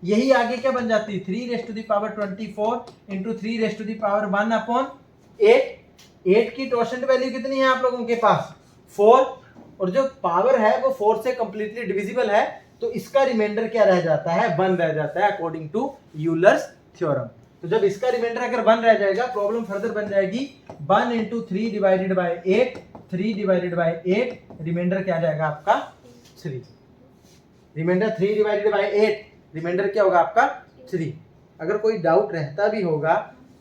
यही आगे क्या बन जाती 3 raise to the power 24 into 3 raise to the power 1/8। 8 की टोशेंट वैल्यू कितनी है आप लोगों के पास 4, और जो पावर है वो 4 से कंप्लीटली डिविजिबल है, तो इसका रिमाइंडर क्या रह जाता है 1 रह जाता है अकॉर्डिंग टू यूलर्स थ्योरम। तो जब इसका रिमाइंडर अगर 1 रह जाएगा, प्रॉब्लम फर्दर बन जाएगी 1 into 3 divided by 8, 3 divided by 8, remainder क्या आ जाएगा आपका 3। रिमाइंडर 3 डिवाइडेड बाई 8, रिमाइंडर क्या होगा आपका 3। अगर कोई डाउट रहता भी होगा,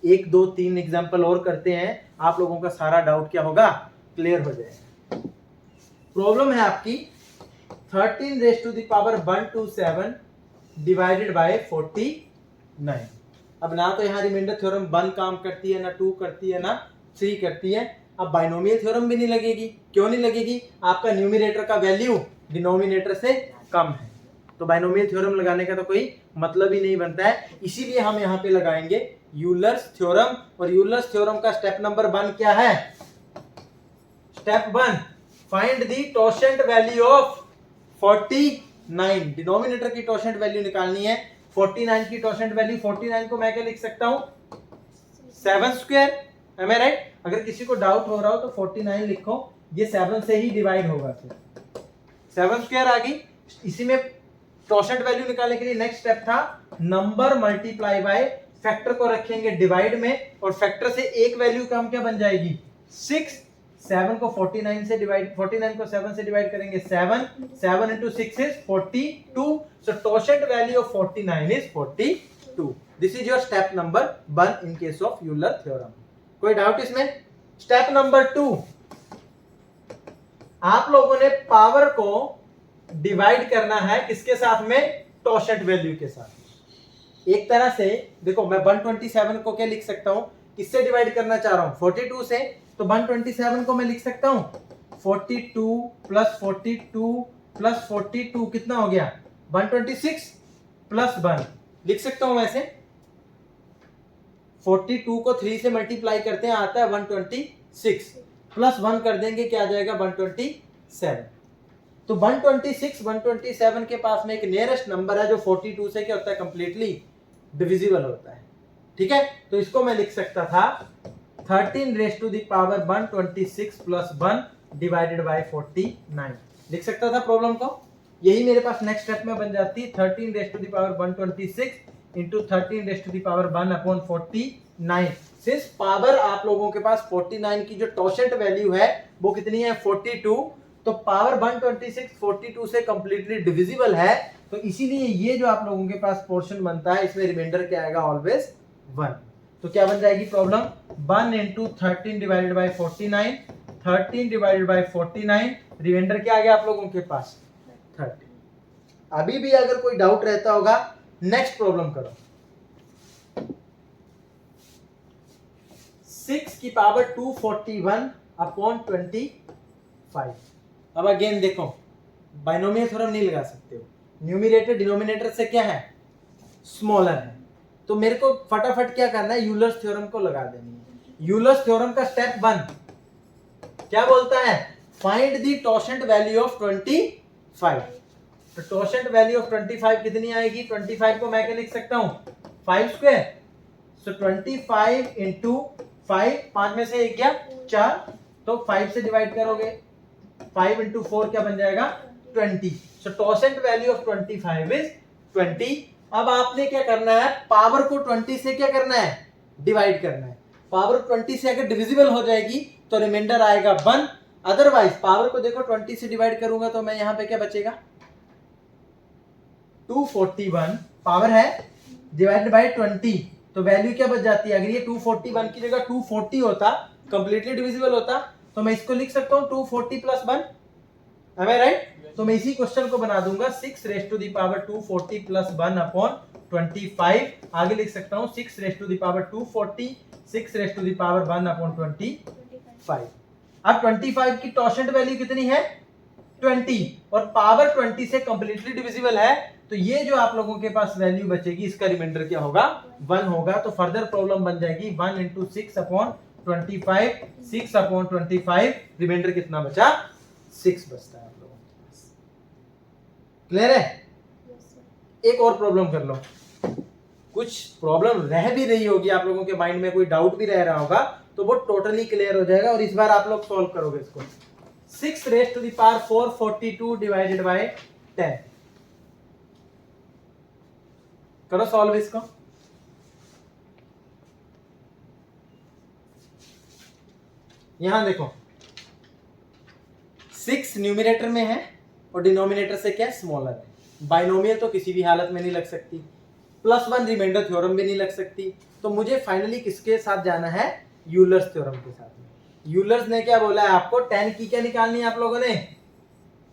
1 2 3 एग्जांपल और करते हैं, आप लोगों का सारा डाउट क्या होगा क्लियर हो जाएगा। प्रॉब्लम है आपकी 13 raise to the power 127 divided by 49। अब ना तो यहाँ रिमाइंडर थ्योरम 1 काम करती है, ना 2 करती है, ना 3 करती है। अब बाइनोमियल थ्योरम भी नहीं लगेगी। क्यों नहीं लगेगी, आपका न्यूमरेटर का वैल्यू डिनोमिनेटर से कम है, तो बाइनोमियल थ्योरम लगाने का तो कोई मतलब ही नहीं बनता है। इसीलिए हम यहाँ पे लगाएंगे यूलर्स थ्योरम। और यूलर्स थ्योरम का स्टेप नंबर 1 क्या है, step 1 find the totient value of 49। Denominator की टोशेंट वैल्यू निकालनी है। 49 की टोशेंट वैल्यू, 49 को मैं क्या लिख सकता हूं 7 स्क्वायर, एम आई राइट। अगर किसी को डाउट हो रहा हो तो 49 लिखो, ये 7 से ही डिवाइड होगा, फिर 7 स्क्वायर आ गई। इसी में टोशेंट वैल्यू निकालने के लिए नेक्स्ट स्टेप था नंबर मल्टीप्लाई बाय फैक्टर को रखेंगे डिवाइड में, और फैक्टर से एक वैल्यू कम क्या बन जाएगी 6। 7 को 49 से डिवाइड, 49 को 7 से डिवाइड करेंगे 7, 7 into 6 is 42. So tangent value of 49 is 42. This is your step number 1 in case of Euler theorem. कोई डाउट इसमें? स्टेप नंबर 2, आप लोगों ने पावर को डिवाइड करना है किसके साथ में, टोशेंट वैल्यू के साथ। एक तरह से देखो, मैं 127 को क्या लिख सकता हूं, किससे डिवाइड करना चाह रहा हूं 42 से, तो 127 को मैं लिख सकता हूं 42 प्लस 42 प्लस 42 कितना हो गया 126 प्लस 1 लिख सकता हूं। वैसे 42 को 3 से मल्टीप्लाई करते हैं, आता है 126, प्लस 1 कर देंगे क्या आ जाएगा 127। तो 126 127 के पास में एक नियरेस्ट नंबर है जो 42 से क्या होता है कंप्लीटली डिविजिबल होता है, ठीक है। तो इसको मैं लिख सकता था 13 raise to the power 126 plus 1 divided by 49 लिख सकता था प्रॉब्लम को। यही मेरे पास नेक्स्ट स्टेप में बन जाती 13 raise to the power 126 into 13 raise to the power 1/49। Since power आप लोगों के पास 49 की जो टोशेंट वैल्यू है वो कितनी है 42, तो पावर 126 42 से कंप्लीटली डिविजिबल है, तो इसीलिए ये जो आप लोगों के पास पोर्शन बनता है इसमें रिमाइंडर क्या आएगा, ऑलवेज 1। तो क्या बन जाएगी problem, 1 into 13 divided by 49, 13 divided by 49, remainder क्या आ गया आप लोगों के पास 30। अभी भी अगर कोई डाउट रहता होगा, नेक्स्ट प्रॉब्लम करो। 6 की पावर 241 अपॉन 25। अब अगेन देखो, बाइनोमियल थ्योरम नहीं लगा सकते हो, न्यूमरेटर डिनोमिनेटर से क्या है, स्मॉलर है। तो मेरे को फटाफट क्या करना है, यूलर्स थ्योरम को लगा देनी है। यूलर्स थ्योरम का स्टेप 1 क्या बोलता है, find the totient value of 25। तो टॉसेंट वैल्यू ऑफ 25 कितनी आएगी, 25 को मैं क्या लिख सकता हूं, 5 स्क्वायर। सो 25 इंटू 5, 5 में से 1 गया 4, तो 5 से डिवाइड करोगे, 5 इंटू 4 क्या बन जाएगा 20। सो टॉसेंट वैल्यू ऑफ 25 इज 20। अब आपने क्या करना है, पावर को 20 से क्या करना है, डिवाइड करना है। पावर 20 से अगर डिविजिबल हो जाएगी तो रिमाइंडर आएगा 1, अदरवाइज पावर को देखो 20 से डिवाइड करूंगा तो मैं यहां पे क्या बचेगा, 241 पावर है डिवाइडेड बाय 20, तो वैल्यू क्या बच जाती है, अगर ये 241 की जगह 240 होता, कंप्लीटली डिविजिबल होता, तो मैं इसको लिख सकता हूं 240 प्लस 1, am I right? तो मैं इसी क्वेश्चन को बना दूंगा 6 raise to the power 240 plus 1 upon 25। आगे लिख सकता हूं 6 raise to the power 240, 6 raise to the power 1 upon 25। अब 25 की टॉसेंट वैल्यू कितनी है 20, और पावर 20 से कंप्लीटली डिविजिबल है, तो ये जो आप लोगों के पास वैल्यू बचेगी इसका रिमाइंडर क्या होगा, 1 होगा। तो फर्दर प्रॉब्लम बन जाएगी 1 इंटू 6 अपॉन 25, 6 अपॉन 25, रिमाइंडर कितना बचा, 6 बचता है आप लोगों के पास। क्लियर है? एक और प्रॉब्लम कर लो, कुछ प्रॉब्लम रह भी रही होगी आप लोगों के माइंड में, कोई डाउट भी रह रहा होगा, तो वो टोटली क्लियर हो जाएगा और इस बार आप लोग सॉल्व करोगे इसको। 6 raise to the power 442 divided by 10, करो सॉल्व इसको। यहां देखो 6 न्यूमरेटर में है और डिनोमिनेटर से क्या स्मॉलर है। बाइनोमियल तो किसी भी हालत में नहीं लग सकती, +1 रिमाइंडर थ्योरम भी नहीं लग सकती, तो मुझे फाइनली किसके साथ जाना है, यूलर्स थ्योरम के साथ में। यूलर्स ने क्या बोला है आपको, 10 की क्या निकालनी है आप लोगों ने,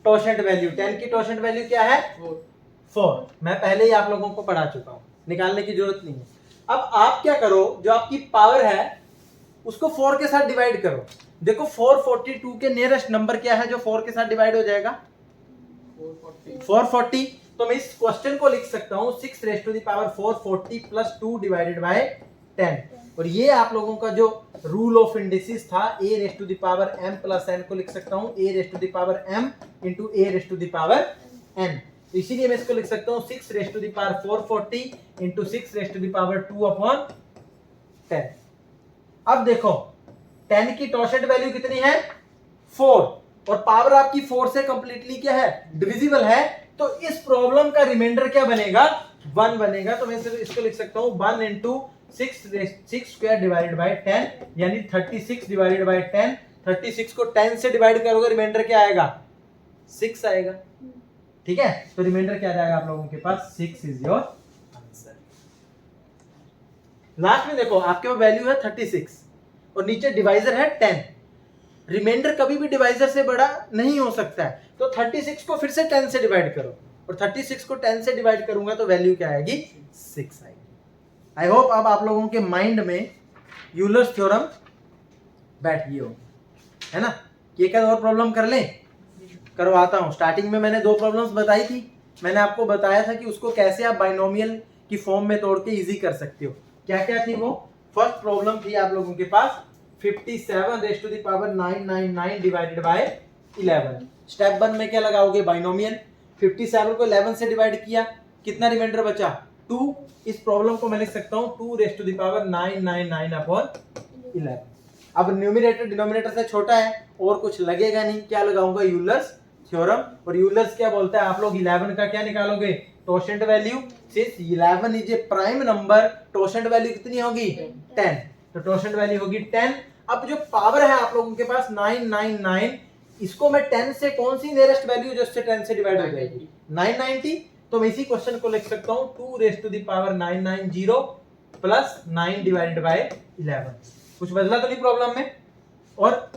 टॉसेंट वैल्यू। 10 की टॉसेंट वैल्यू क्या है 4, मैं पहले ही आप लोगों को पढ़ा चुका हूं, निकालने की जरूरत नहीं है। अब आप क्या करो, जो आपकी पावर है उसको 4 के साथ डिवाइड करो। देखो 442 के नियरेस्ट नंबर क्या है जो 4 के साथ डिवाइड हो जाएगा, 440। तो मैं इस क्वेश्चन को लिख सकता हूं 6 raise to the power 440 plus 2 divided by 10। और ये आप लोगों का जो रूल ऑफ इंडिसेस था, a raise to the power m plus n को लिख सकता हूं a raise to the power m into a raise to the power n। तो इसीलिए मैं इसको लिख सकता हूं 6 raise to the power 440 into 6 raise to the power 2 upon 10। अब देखो 10 की टॉसेंट वैल्यू कितनी है 4, और पावर आपकी 4 से कंप्लीटली क्या है, डिविजिबल है, तो इस प्रॉब्लम का रिमाइंडर क्या बनेगा, 1 बनेगा। तो मैं इसको लिख सकता हूं 1 इंटू 6 स्क्वायर डिवाइडेड बाय 10, यानी 36 डिवाइडेड बाय 10। 36 को 10 से डिवाइड करोगे, रिमाइंडर क्या आएगा 6 आएगा। ठीक है, तो रिमाइंडर क्या जाएगा आप लोगों के पास, 6 इज योर आंसर। लास्ट में देखो आपके पास वैल्यू है 36 और नीचे डिवाइजर है 10, रिमाइंडर कभी भी डिवाइजर से बड़ा नहीं हो सकता है, तो 36 को फिर से 10 से डिवाइड करो, और 36 को 10 से डिवाइड करूंगा तो वैल्यू क्या आएगी 6 आएगी। आई होप अब आप लोगों के माइंड में यूलर्स थ्योरम बैठ गई हो, है ना। ये क्या और प्रॉब्लम कर लें, करवाता हूं। स्टार्टिंग में मैंने 2 प्रॉब्लम्स बताई थी, मैंने आपको बताया था कि उसको कैसे आप बाइनोमियल की फॉर्म में तोड़ के इजी कर सकते हो। क्या क्या थी वो, फर्स्ट प्रॉब्लम थी आप लोगों के पास 57 raise to the power 999 divided by 11। Step 1 में क्या लगाओगे, बाइनोमियल। 57 को 11 से डिवाइड किया, कितना रिमाइंडर बचा 2। इस प्रॉब्लम को मैं लिख सकता हूं 2 raise to the power 999 upon 11। अब न्यूमरेटर डिनोमिनेटर से छोटा है और कुछ लगेगा नहीं, क्या लगाऊंगा, यूलर्स थ्योरम। और यूलर्स क्या बोलता है, आप लोग 11 का क्या निकालोगे, totient value. Since 11 is a prime number, totient value कितनी होगी 10, तो टॉसेंट वैल्यू होगी 10। अब जो पावर है आप लोगों के पास 999, इसको मैं 10 से कौन सी नियरेस्ट वैल्यू जो इससे 10 से डिवाइड हो जाएगी 990, तो मैं इसी क्वेश्चन को लिख सकता हूँ 2 raise to the power 990 plus 9 divided by 11। कुछ बदला तो नहीं प्रॉब्लम में? और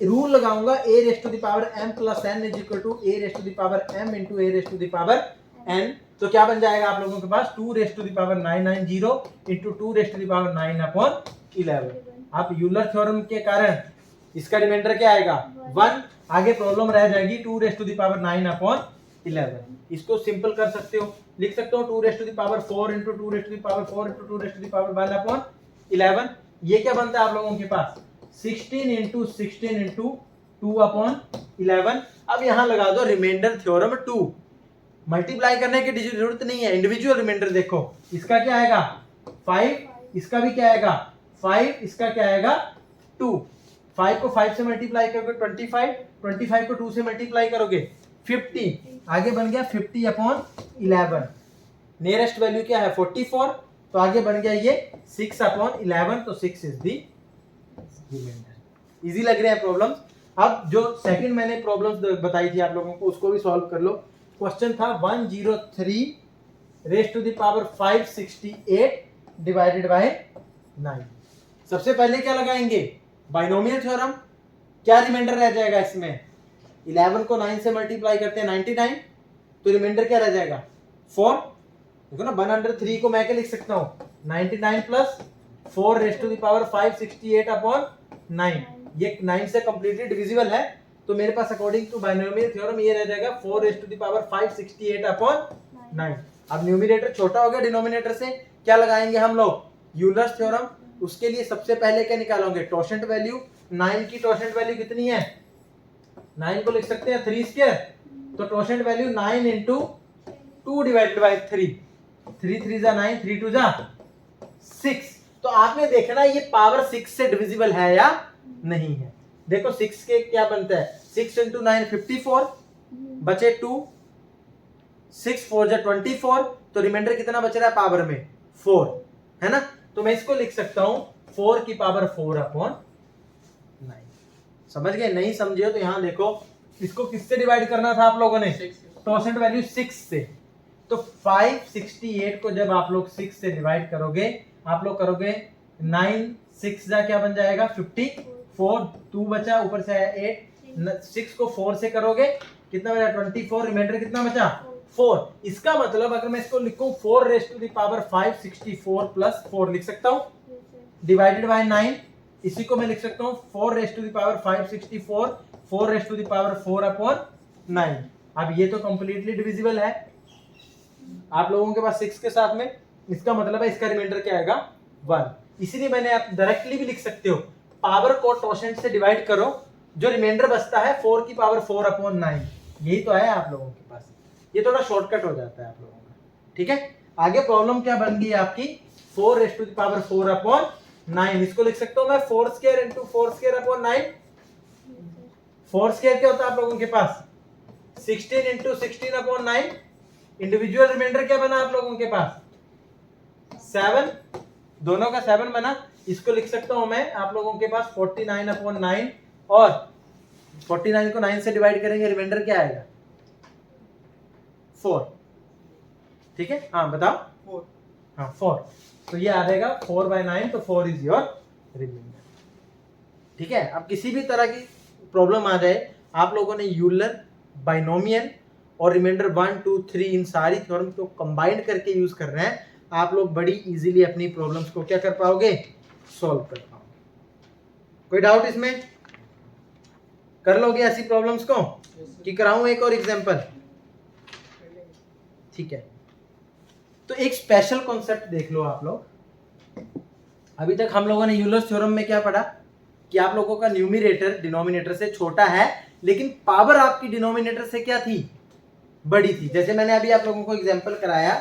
रूल लगाऊंगा a raise to the power m plus n is equal to a raise to the power m into a raise to the power n। तो क्या बन जाएगा आप लोगों के पास 2 raise to the power 990 into 2 raise to the power 9 upon 11। आप Euler theorem के कारण इसका रिमाइंडर क्या आएगा 1। आगे प्रॉब्लम रह जाएगी 2 raise to the power 9 upon 11। इसको सिंपल कर सकते हो, लिख सकते हो 2 raise to the power 4 into 2 raise to the power 4 into 2 raise to the power 1 upon 11। ये क्या बनता है आप लोगों के पास 16 इंटू 16 इंटू 2 अपॉन 11। अब यहाँ लगा दो रिमाइंडर थ्योरम 2। मल्टीप्लाई करने की जरूरत नहीं है, इंडिविजुअल रिमाइंडर देखो। इसका क्या आएगा 5, इसका भी क्या आएगा 5, इसका क्या आएगा 2। 5 को 5 से मल्टीप्लाई करोगे 25, 25 को 2 से मल्टीप्लाई करोगे 50। आगे बन गया 50 अपॉन 11। नियरेस्ट वैल्यू क्या है 44, तो आगे बन गया ये 6 अपॉन 11, तो 6 इज दी रिमाइंडर। इजी लग रहे हैं प्रॉब्लम्स? अब जो सेकंड मैंने प्रॉब्लम्स बताई थी आप लोगों को उसको भी सॉल्व कर लो। क्वेश्चन था 103 raise to the power 568 divided by 9। सबसे पहले क्या लगाएंगे बाइनोमियल थ्योरम। क्या रिमाइंडर रह जाएगा इसमें 11 को 9 से मल्टीप्लाई करते हैं 99, तो रिमाइंडर क्या रह जाएगा 4। देखो ना 103 को मैं क्या लिख सकता हूँ 99 plus 4 raise to the power 568 upon 9। ये 9 से कंप्लीटली डिविजिबल है, तो मेरे पास अकॉर्डिंग टू बाइनोमियल थ्योरम ये रह जाएगा 4 raise to the power 568 upon 9। अब न्यूमरेटर छोटा हो गया डिनोमिनेटर से, क्या लगाएंगे हम लोग यूलर्स थ्योरम। उसके लिए सबसे पहले क्या निकालोगे टोशेंट वैल्यू। 9 की टोशेंट वैल्यू कितनी है 9 को लिख सकते हैं 3 स्क्वायर, तो टोशेंट वैल्यू 9 इंटू 2 डिवाइडेड बाय 3। 3 3 जा 9, 3 2 जा 6। तो आपने देखना ये पावर 6 से डिविजिबल है या नहीं है। देखो 6 के क्या बनता है 6 इंटू 9 54, बचे 2, 6 4 जा 24, तो रिमाइंडर कितना बच रहा है पावर में 4, है ना। तो मैं इसको लिख सकता हूं 4 की पावर 4 अपॉन 9। समझ गए? नहीं समझे हो तो यहां देखो, इसको किससे डिवाइड करना था आप लोगों ने टोशेंट वैल्यू 6 से। तो 568 को जब आप लोग 6 से डिवाइड करोगे, आप लोग करोगे 9 6 जा क्या बन जाएगा 54, 2 बचा ऊपर से आया 8, 6 को 4 से करोगे कितना बचा 24, रिमाइंडर कितना बचा 4। इसका मतलब अगर मैं इसको लिखूं 4 raise to the power 564 plus 4 लिख सकता हूं डिवाइडेड बाय 9। इसी को मैं लिख सकता हूं 4 raise to the power 564 4 raise to the power 4 upon 9। अब ये तो कंप्लीटली डिविजिबल है आप लोगों के पास 6 के साथ में, इसका मतलब है इसका रिमाइंडर क्या आएगा 1। इसीलिए मैंने आप डायरेक्टली भी लिख सकते हो पावर को टोशेंट से डिवाइड करो, जो रिमाइंडर बचता है 4 की पावर 4 अपॉन 9। यही तो है आप लोगों के पास, ये थोड़ा शॉर्टकट हो जाता है आप लोगों का। ठीक है, आगे प्रॉब्लम क्या बन गई आपकी 4 raise to the power 4 upon 9। इसको लिख सकता हूं मैं 4 square into 4 square upon 9। 4 square क्या होता है आप लोगों के पास 16 इंटू 16 अपॉन 9। इंडिविजुअल रिमाइंडर क्या बना आप लोगों के पास 7, दोनों का 7 बना। इसको लिख सकता हूं मैं आप लोगों के पास 49 अपॉन 9, और 49 को 9 से डिवाइड करेंगे रिमाइंडर क्या आएगा 4। ठीक है, हाँ बताओ 4, हाँ 4, तो ये आ जाएगा 4 बाय 9, तो 4 इज योर रिमाइंडर। ठीक है, अब किसी भी तरह की प्रॉब्लम आ जाए, आप लोगों ने यूलर, बाइनोमियल और रिमाइंडर 1 2 3 इन सारी थ्योरम को कंबाइंड करके यूज कर रहे हैं, आप लोग बड़ी इजीली अपनी प्रॉब्लम्स को क्या कर पाओगे सॉल्व कर पाओगे। कोई डाउट इसमें? कर लोगे ऐसी प्रॉब्लम्स को कि कराऊं एक और एग्जांपल? ठीक है, तो एक स्पेशल कॉन्सेप्ट देख लो आप लोग। अभी तक हम लोगों ने यूलर्स थ्योरम में क्या पढ़ा कि आप लोगों का न्यूमरेटर डिनोमिनेटर से छोटा है, लेकिन पावर आपकी डिनोमिनेटर से क्या थी बड़ी थी। जैसे मैंने अभी आप लोगों को एग्जांपल कराया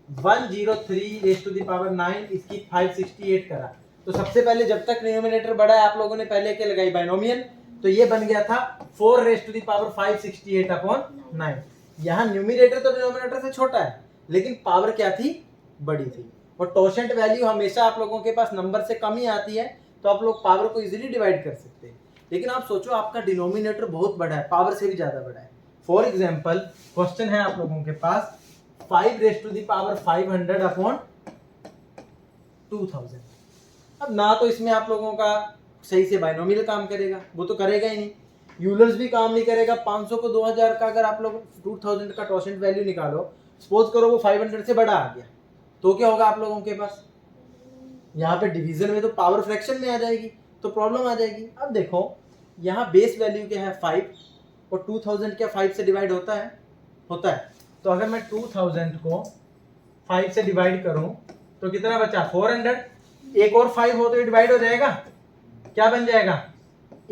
103 रेज़ टू द पावर 9, इसकी 568 करा। तो सबसे पहले जब तक डिनोमिनेटर बड़ा है आप लोगों ने पहले क्या लगाई बाइनोमियल, तो ये बन गया था 4 raise to the power 568 upon 9। यहाँ न्यूमरेटर तो डिनोमिनेटर से छोटा है, लेकिन पावर क्या थी बड़ी थी। और टोशेंट वैल्यू हमेशा आप लोगों के पास नंबर से कम ही आती है, तो आप लोग पावर को इजीली डिवाइड कर सकते हैं। लेकिन आप सोचो आपका डिनोमिनेटर बहुत बड़ा है, पावर से भी ज्यादा बड़ा है, फॉर एग्जाम्पल क्वेश्चन है आप लोगों के पास 5 raise to the power 500 upon 2000। अब ना तो इसमें आप लोगों का सही से बाइनोमियल काम करेगा, वो तो करेगा ही नहीं, यूलर्स भी काम नहीं करेगा। 500 को 2000 का अगर आप लोग 2000 का टॉसेंट वैल्यू निकालो, सपोज करो वो 500 से बड़ा आ गया, तो क्या होगा आप लोगों के पास, यहाँ पे डिवीजन में तो पावर फ्रैक्शन में आ जाएगी, तो प्रॉब्लम आ जाएगी। अब देखो यहाँ बेस वैल्यू क्या है 5 और 2000 क्या 5 से डिवाइड होता है, होता है। तो अगर मैं 2000 को 5 से डिवाइड करूं तो कितना बचा 400, एक और 5 हो तो डिवाइड हो जाएगा, क्या बन जाएगा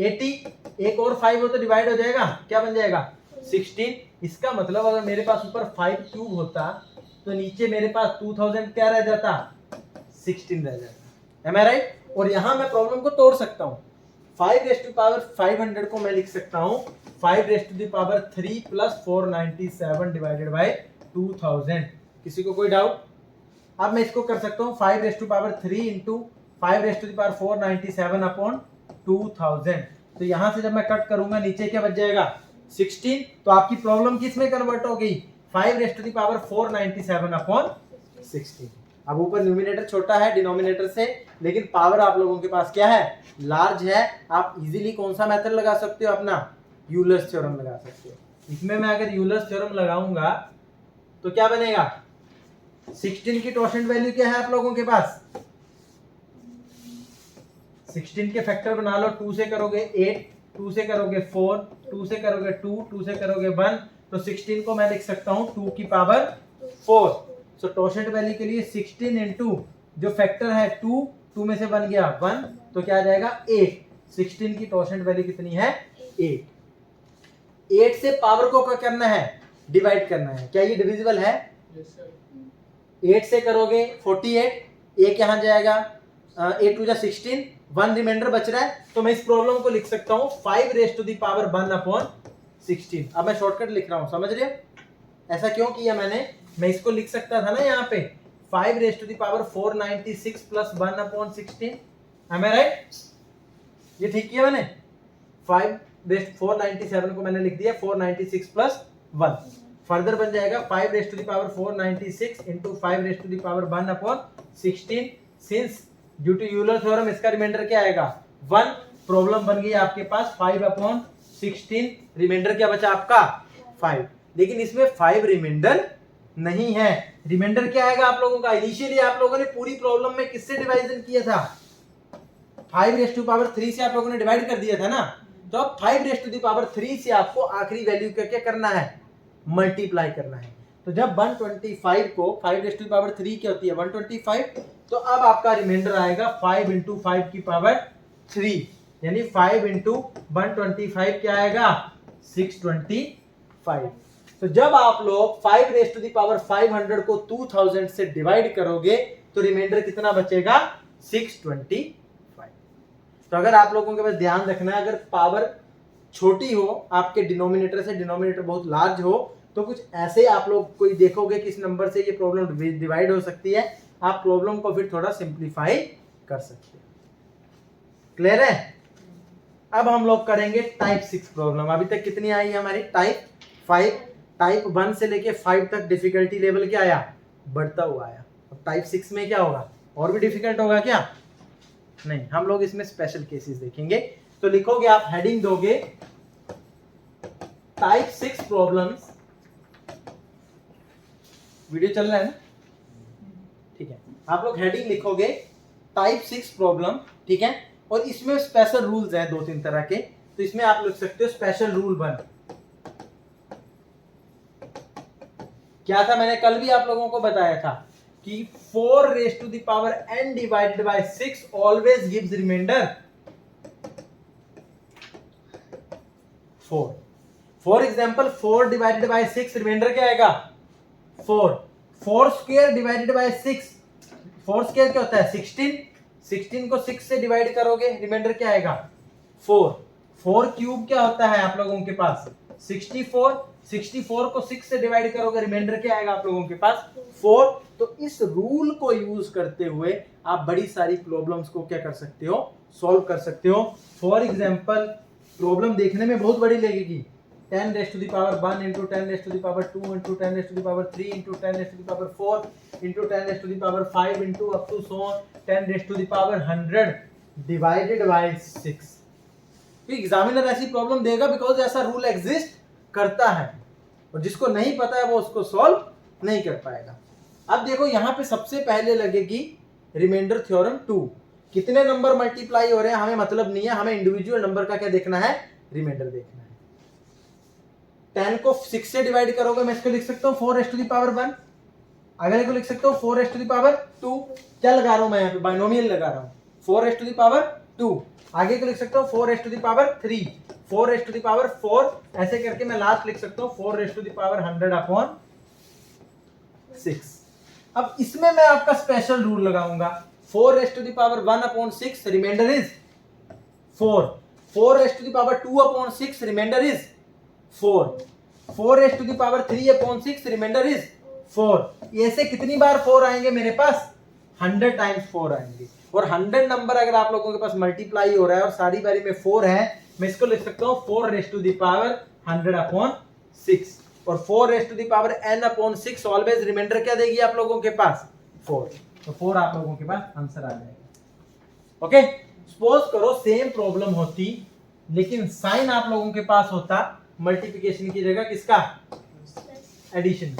80, एक और 5 हो तो डिवाइड हो जाएगा, क्या बन जाएगा 16। इसका मतलब अगर मेरे पास ऊपर 5 क्यूब होता तो नीचे मेरे पास 2000 क्या रह जाता 16 रह जाता। एम आई राइट? और यहां मैं प्रॉब्लम को तोड़ सकता हूं, 5 रेज टू पावर 500 को मैं लिख सकता हूं 5 raise to the power 3 plus 497 divided by 2000। किसी को कोई डाउट? अब मैं इसको कर सकता हूं 5 raise to power 3 into 5 raise to the power 497 upon 2000। तो यहां से जब मैं कट करूंगा नीचे क्या बच जाएगा 16। तो आपकी प्रॉब्लम किस में कन्वर्ट हो गई 5 raise to the power 497 upon 16। अब ऊपर न्यूमिनेटर छोटा है डिनोमिनेटर से, लेकिन पावर आप लोगों के पास क्या है लार्ज है। आप इजीली कौन सा मेथड लगा सकते हो अपना यूलर्स थ्योरम लगा सकते हो। इसमें मैं अगर यूलर्स थ्योरम लगाऊंगा तो क्या बनेगा 16 की टॉसेंट वैल्यू क्या है आप लोगों के पास, 16 के फैक्टर बना लो, 2 से करोगे 8, 2 से करोगे 4, 2 से करोगे 2, 2 से करोगे 1, तो 16 को मैं लिख सकता हूं 2 की पावर 4। सो टॉसेंट वैल्यू के लिए 16 इंटू जो फैक्टर है 2, 2 में से बन गया 1, तो क्या आ जाएगा 8। 16 की टॉसेंट वैल्यू कितनी है 8। 8 से पावर को क्या करना है डिवाइड करना है, क्या ये डिविजिबल है? 8 से करोगे 48, एक यहां जाएगा 8 टू जा 16, 1 रिमाइंडर बच रहा है। तो मैं इस प्रॉब्लम को लिख सकता हूं 5 raise to the power 1 upon 16। अब मैं शॉर्टकट लिख रहा हूं, समझ रहे हो ऐसा क्यों किया मैंने? मैं इसको लिख सकता था ना यहाँ पे 5 raise to the power 496 plus 1 upon 16। am I right? ये ठीक किया मैंने। 5 रेज 497 को मैंने लिख दिया 496 प्लस 1, फर्दर बन जाएगा 5 raise to the power 496 into 5 raise to the power 1 upon 16। Since due to Euler theorem इसका रिमाइंडर क्या आएगा 1। प्रॉब्लम बन गई आपके पास 5 अपॉन 16, रिमाइंडर क्या बचा आपका 5। लेकिन इसमें 5 रिमाइंडर नहीं है, रिमाइंडर क्या आएगा आप लोगों का? इनिशियली आप लोगों ने पूरी प्रॉब्लम में किससे डिवाइजन किया था 5 रेज टू पावर 3 से आप लोगों ने डिवाइड कर दिया था ना। तो अब 5 रेज टू द पावर 3 से आपको आखिरी वैल्यू का क्या करना है मल्टीप्लाई करना है। तो जब 125 को 5 रेज टू द पावर 3 क्या होती है 125, तो अब आपका रिमाइंडर आएगा 5 इंटू 5 की पावर 3, यानी 5 इंटू 125 क्या आएगा 625। तो जब आप लोग 5 रेज टू द पावर 500 को 2000 से डिवाइड करोगे तो रिमाइंडर कितना बचेगा 625। तो अगर आप लोगों के पास ध्यान रखना है, अगर पावर छोटी हो आपके डिनोमिनेटर से, डिनोमिनेटर बहुत लार्ज हो, तो कुछ ऐसे आप लोग कोई देखोगे कि इस नंबर से ये प्रॉब्लम डिवाइड हो सकती है, आप प्रॉब्लम को फिर थोड़ा सिंप्लीफाई कर सकते हैं। क्लियर है? अब हम लोग करेंगे टाइप 6 प्रॉब्लम। अभी तक कितनी आई हमारी टाइप 5, टाइप 1 से लेके 5 तक डिफिकल्टी लेवल क्या आया बढ़ता हुआ आया। अब टाइप 6 में क्या होगा और भी डिफिकल्ट होगा क्या? नहीं, हम लोग इसमें स्पेशल केसेस देखेंगे। तो लिखोगे आप, हेडिंग दोगे टाइप 6 प्रॉब्लम्स। वीडियो चल रहा है ना? ठीक है, आप लोग हेडिंग लिखोगे टाइप 6 प्रॉब्लम, ठीक है। और इसमें स्पेशल रूल्स हैं 2-3 तरह के, तो इसमें आप लिख सकते हो स्पेशल रूल 1। क्या था? मैंने कल भी आप लोगों को बताया था कि 4 raise to the power n divided by 6 always gives remainder 4। For example 4 divided by 6 remainder क्या आएगा 4। 4 स्क्वायर डिवाइडेड बाय 6, 4 स्क्वायर क्या होता है 16। 16 को 6 से डिवाइड करोगे रिमाइंडर क्या आएगा 4। 4 क्यूब क्या होता है आप लोगों के पास 64। 64 को 6 से डिवाइड करोगे रिमाइंडर क्या आएगा आप लोगों के पास 4। तो इस रूल को यूज करते हुए आप बड़ी सारी प्रॉब्लम्स को क्या कर सकते हो सॉल्व कर सकते हो। फॉर एग्जांपल प्रॉब्लम देखने में बहुत बड़ी लगेगी, 10 raise to the power 1 into 10 raise to the power 2 into 10 raise to the power 3 into 10 raise to the power 4 into 10 raise to the power 5 into up to so 10 raise to the power 100 divided by 6। Examiner ऐसी problem देगा because ऐसा rule exist करता है, और जिसको नहीं पता है वो उसको सॉल्व नहीं कर पाएगा। अब देखो यहाँ पे सबसे पहले लगेगी रिमाइंडर थ्योरम 2। कितने नंबर मल्टीप्लाई हो रहे हैं हमें मतलब नहीं है, हमें इंडिविजुअल नंबर का क्या देखना है, रिमाइंडर देखना है। 10 को 6 से डिवाइड करोगे, मैं इसको लिख सकता हूँ 4 रेज़ टू द पावर 1, अगले को लिख सकता हूँ 4 रेज़ टू द पावर 2। क्या लगा रहा हूँ मैं यहाँ पे, बाइनोमियल लगा रहा हूँ। 4 रेज़ टू द पावर 2, आगे को लिख सकता हूँ 4 raise to the power 3, 4 raise to the power 4, ऐसे करके मैं लास्ट लिख सकता हूँ 4 raise to the power 100 upon 6। अब इसमें मैं आपका स्पेशल रूल लगाऊंगा, 4 raise to the power 1 upon 6 remainder is 4, 4 raise to the power 2 upon 6 remainder is 4, 4 raise to the power 3 upon 6 remainder is 4। ऐसे कितनी बार 4 आएंगे मेरे पास, 100 टाइम्स 4 आएंगे। और 100 नंबर अगर आप लोगों के पास मल्टीप्लाई हो रहा है और सारी बारी में 4 है, मैं इसको लिख सकता हूँ 4 raise to the power 100 upon 6, और 4 raise to the power n upon 6 always remainder क्या देगी आप लोगों के पास, 4। तो 4 आप लोगों के पास आंसर आ जाएगा। ओके, सपोज करो सेम प्रॉब्लम होती लेकिन साइन आप लोगों के पास होता मल्टीप्लिकेशन की जगह किसका, addition.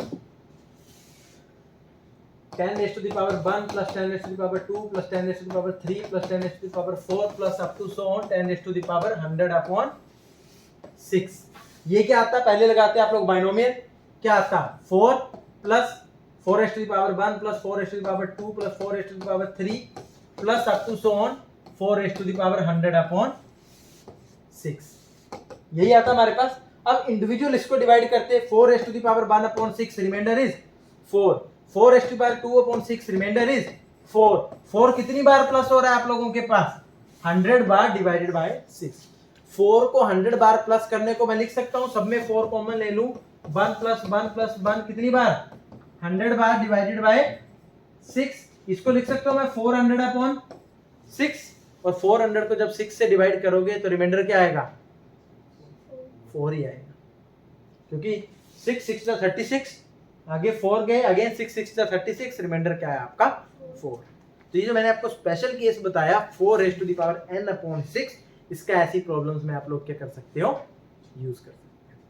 10 raise to the power 1 plus 10 raise to the power 2 plus 10 raise to the power 3 plus 10 raise to the power 4 plus up to so on 10 raise to the power 100 upon 6। ये क्या आता है, पहले लगाते हैं आप लोग बाइनोमियल। क्या आता, 4 plus 4 raise to the power 1 plus 4 raise to the power 2 plus 4 raise to the power 3 plus up to so on 4 raise to the power 100 upon 6। यही आता हमारे पास। अब इंडिविजुअल इसको डिवाइड करते हैं, 4 raise to the power 1 upon 6 remainder is 4, 4 raise to the power 2 upon 6 remainder is 4। 4 कितनी बार plus हो रहा है आप लोगों के पास, 100 बार डिवाइडेड बाय 6। 4 को 100 बार प्लस करने को मैं लिख सकता हूँ, सब में 4 कॉमन ले लूं, 1 प्लस 1 प्लस 1 कितनी बार, 100 बार डिवाइडेड बाय 6। इसको लिख सकता हूँ मैं 400 अपॉन 6, और 400 को जब 6 से डिवाइड करोगे तो रिमाइंडर क्या आएगा, 4 ही आएगा, क्योंकि 6 6 36, आगे 4 गए, अगेन 6 6 36, रिमाइंडर क्या है आपका 4। तो ये जो मैंने आपको स्पेशल केस बताया 4 raise to the power n upon 6, इसका ऐसी प्रॉब्लम्स में आप लोग क्या कर सकते हो, यूज कर सकते हो।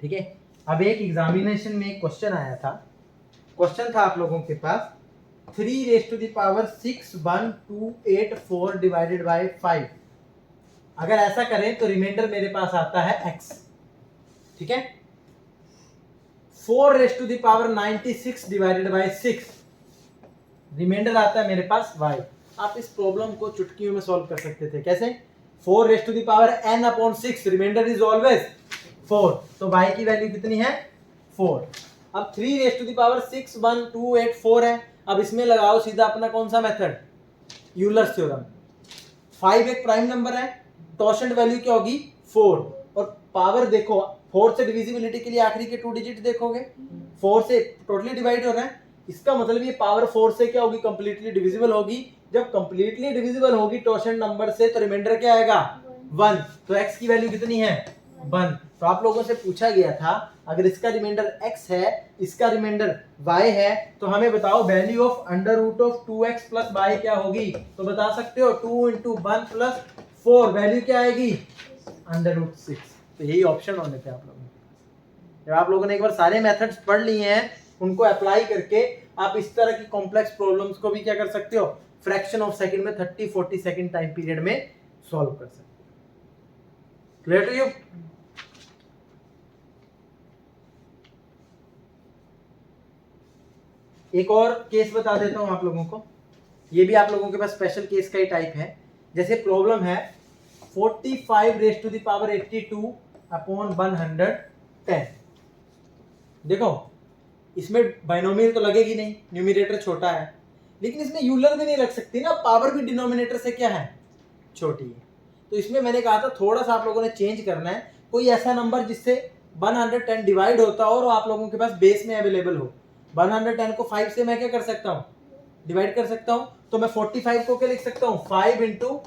ठीक है, अब एक एग्जामिनेशन में एक क्वेश्चन आया था, क्वेश्चन था आप लोगों के पास 3 raise to the power 6 1 2 8 4 divided by 5। अगर ऐसा करें तो रिमाइंडर मेरे पास आता है x। ठीक है, 4 raise to the power 96 divided by 6, remainder आता है मेरे पास y। आप इस प्रॉब्लम को चुटकियों में सॉल्व कर सकते थे, कैसे, 4 raise to the power n upon 6, remainder is always 4, तो y की वैल्यू कितनी है, 4। अब 3 रेज़ टू द पावर 6 1 2 8 4 है, अब इसमें लगाओ सीधा अपना कौन सा मेथड, यूलर्स थ्योरम। 5 एक प्राइम नंबर है, टॉसेंट वैल्यू क्या होगी 4, और पावर देखो 4 से डिविजिबिलिटी के लिए आखिरी के 2 डिजिट देखोगे, 4 से टोटली डिवाइड हो रहा है, इसका मतलब ये पावर 4 से क्या होगी, कंप्लीटली डिविजिबल होगी। जब कंप्लीटली डिविजिबल होगी टॉसेंट नंबर से तो रिमाइंडर क्या आएगा 1, तो x की वैल्यू कितनी है 1। तो आप लोगों से पूछा गया था अगर इसका रिमाइंडर x है, इसका रिमाइंडर y है, तो हमें बताओ value of under root of 2x plus y क्या होगी, तो बता सकते हो 2 इंटू 1 प्लस 4, वैल्यू क्या आएगी अंडर रूट 6। तो यही ऑप्शन होने थे आप लोगों के। जब आप लोगों ने एक बार सारे मेथड्स पढ़ लिए हैं, उनको अप्लाई करके आप इस तरह की कॉम्प्लेक्स प्रॉब्लम्स को भी क्या कर सकते हो, फ्रैक्शन ऑफ सेकंड में 30-40 सेकंड टाइम पीरियड में सॉल्व कर सकते हो। Clear to you? एक और केस बता देता हूं आप लोगों को, ये भी आप लोगों के पास स्पेशल केस का ही टाइप है। जैसे प्रॉब्लम है 45 raise to the power 82 upon 110। देखो इसमें बाइनोमियल तो लगेगी नहीं, न्यूमरेटर छोटा है, लेकिन इसमें यूलर भी नहीं रख सकती ना, पावर भी डिनोमिनेटर से क्या है छोटी है। तो इसमें मैंने कहा था थोड़ा सा आप लोगों ने चेंज करना है, कोई ऐसा नंबर जिससे 110 डिवाइड होता हो और आप लोगों के पास बेस में अवेलेबल हो। 110 को 5 से मैं क्या कर सकता हूँ, डिवाइड कर सकता हूँ, तो मैं 45 को क्या लिख सकता हूँ 5 into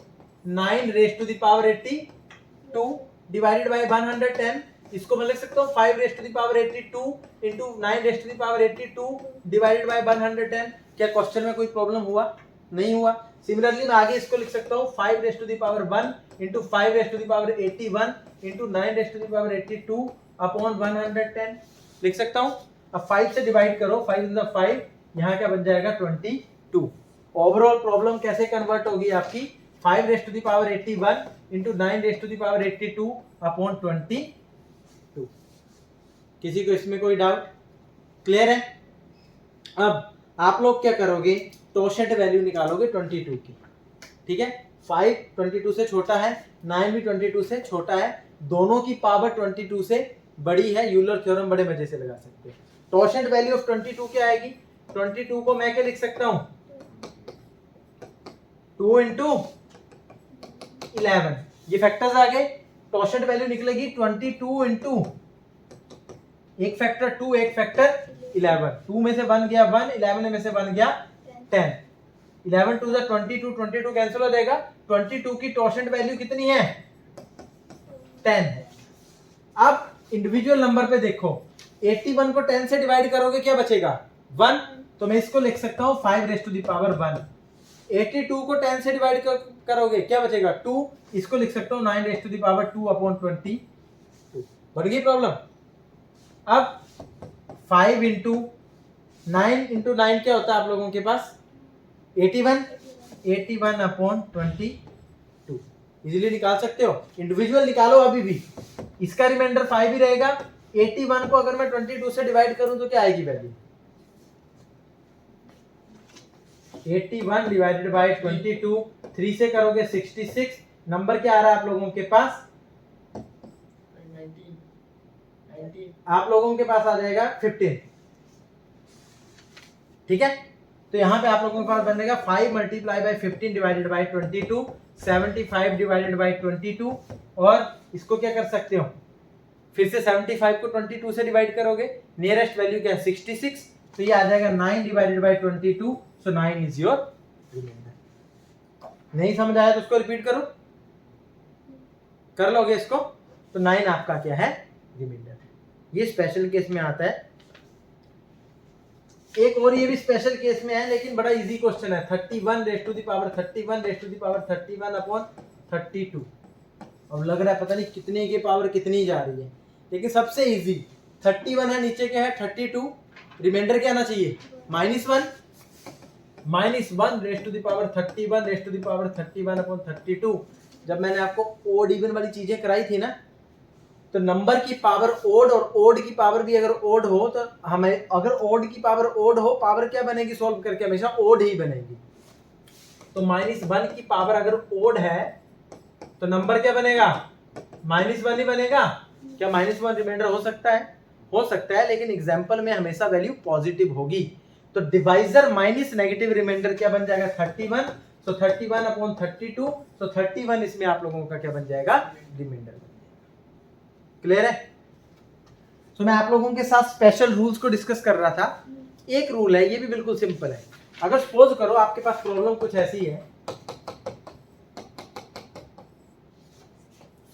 9 raise to the power 82 divided by 110। इसको मैं लिख सकता हूँ 5 raise to the power 82 into 9 raise to the power 82 divided by 110। क्या क्वेश्चन में कोई प्रॉब्लम हुआ? नहीं हुआ। सिमिलरली मैं आगे इसको लिख सकता हूँ 5 raise to the power 1 into 5 raise to the power 81 into 9 raise to the power 82 upon 110 लिख सकता हूँ। अब 5 से डिवाइड करो, 5 इन द 5, यहाँ क्या बन जाएगा 22। ओवरऑल प्रॉब्लम कैसे कन्वर्ट होगी आपकी? 5 raise to the power 81 into 9 raise to the power 82 upon 22। किसी को इसमें कोई डाउट? क्लियर है? अब आप लोग क्या करोगे? टोशेंट वैल्यू निकालोगे 22 की, ठीक है। 5 22 से छोटा है, 9 भी 22 से छोटा है, दोनों की पावर 22 से बड़ी है। यूलर थ्योरम बड़े मजे से लगा सकते हैं। टोशेंट वैल्यू ऑफ 22 क्या आएगी? 22 को मैं क्या लिख सकता हूं? 2 इंटू 11, ये फैक्टर्स आ गए। टोशेंट वैल्यू निकलेगी 22 इंटू एक फैक्टर 2 एक फैक्टर 11। 2 में से 1 गया 1, 11 में से 1 गया 10। 11 टू 22, 22 कैंसिल हो जाएगा। 22 की टोशेंट वैल्यू कितनी है? 10 है। अब इंडिविजुअल नंबर पे देखो, 81 को 10 से डिवाइड करोगे क्या बचेगा? 1। तो मैं इसको लिख सकता हूँ 5 रेज़ टू द पावर 1। 82 को 10 से डिवाइड करोगे क्या बचेगा? 2। इसको लिख सकता हूँ 9 raise to the power 2 upon 22। बढ़ गई प्रॉब्लम। अब 5 इंटू 9 इंटू 9 क्या होता है आप लोगों के पास? 81 अपॉन 22 इजीली निकाल सकते हो। इंडिविजुअल निकालो अभी भी, इसका रिमाइंडर 5 ही रहेगा। 81 को अगर मैं 22 से डिवाइड करूं तो क्या आएगी वैल्यू? 81 डिवाइडेड बाय 22, 3 से करोगे 66। नंबर क्या आ रहा है आप लोगों के पास? 19। आप लोगों के पास आ जाएगा 15, ठीक है। तो यहां पे आप लोगों के पास बनेगा 5 multiply by 15 divided by 22, 75 divided by 22। और इसको क्या कर सकते हो? फिर से 75 को 22 से डिवाइड करोगे, नियरेस्ट वैल्यू क्या है? 66। तो ये आ जाएगा 9 divided by 22, so 9 is your remainder. नहीं समझ आया तो उसको रिपीट करो, कर लोगे इसको, तो 9 आपका क्या है? रिमाइंडर है। ये स्पेशल केस में आता है। एक और ये भी स्पेशल केस में है, लेकिन बड़ा इजी क्वेश्चन है। 31 raise to the power 31 raise to the power 31 upon 32। अब लग रहा है पता नहीं कितने की पावर कितनी जा रही है, लेकिन सबसे इजी 31 है, नीचे क्या है? 32। रिमाइंडर क्या आना चाहिए? -1। -1 raise to the power 31 raise to the power 31 upon 32। जब मैंने आपको ओड इवन वाली चीजें कराई थी ना, तो नंबर की पावर ओड और ओड की पावर भी अगर ओड हो तो हमें, अगर ओड की पावर ओड हो, पावर क्या बनेगी सॉल्व करके? हमेशा ओड ही बनेगी। तो -1 की पावर अगर ओड है तो नंबर क्या बनेगा? -1 ही बनेगा। क्या -1 रिमाइंडर हो सकता है? हो सकता है, लेकिन एग्जाम्पल में हमेशा वैल्यू पॉजिटिव होगी। तो डिवाइजर माइनस नेगेटिव रिमाइंडर क्या बन जाएगा? 31। तो 31 अपॉन 32, तो 31 इसमें आप लोगों का क्या बन जाएगा? रिमाइंडर। क्लियर है? तो मैं आप लोगों के साथ स्पेशल रूल्स को डिस्कस कर रहा था। एक रूल है, ये भी बिल्कुल सिंपल है। अगर सपोज करो आपके पास प्रॉब्लम कुछ ऐसी है,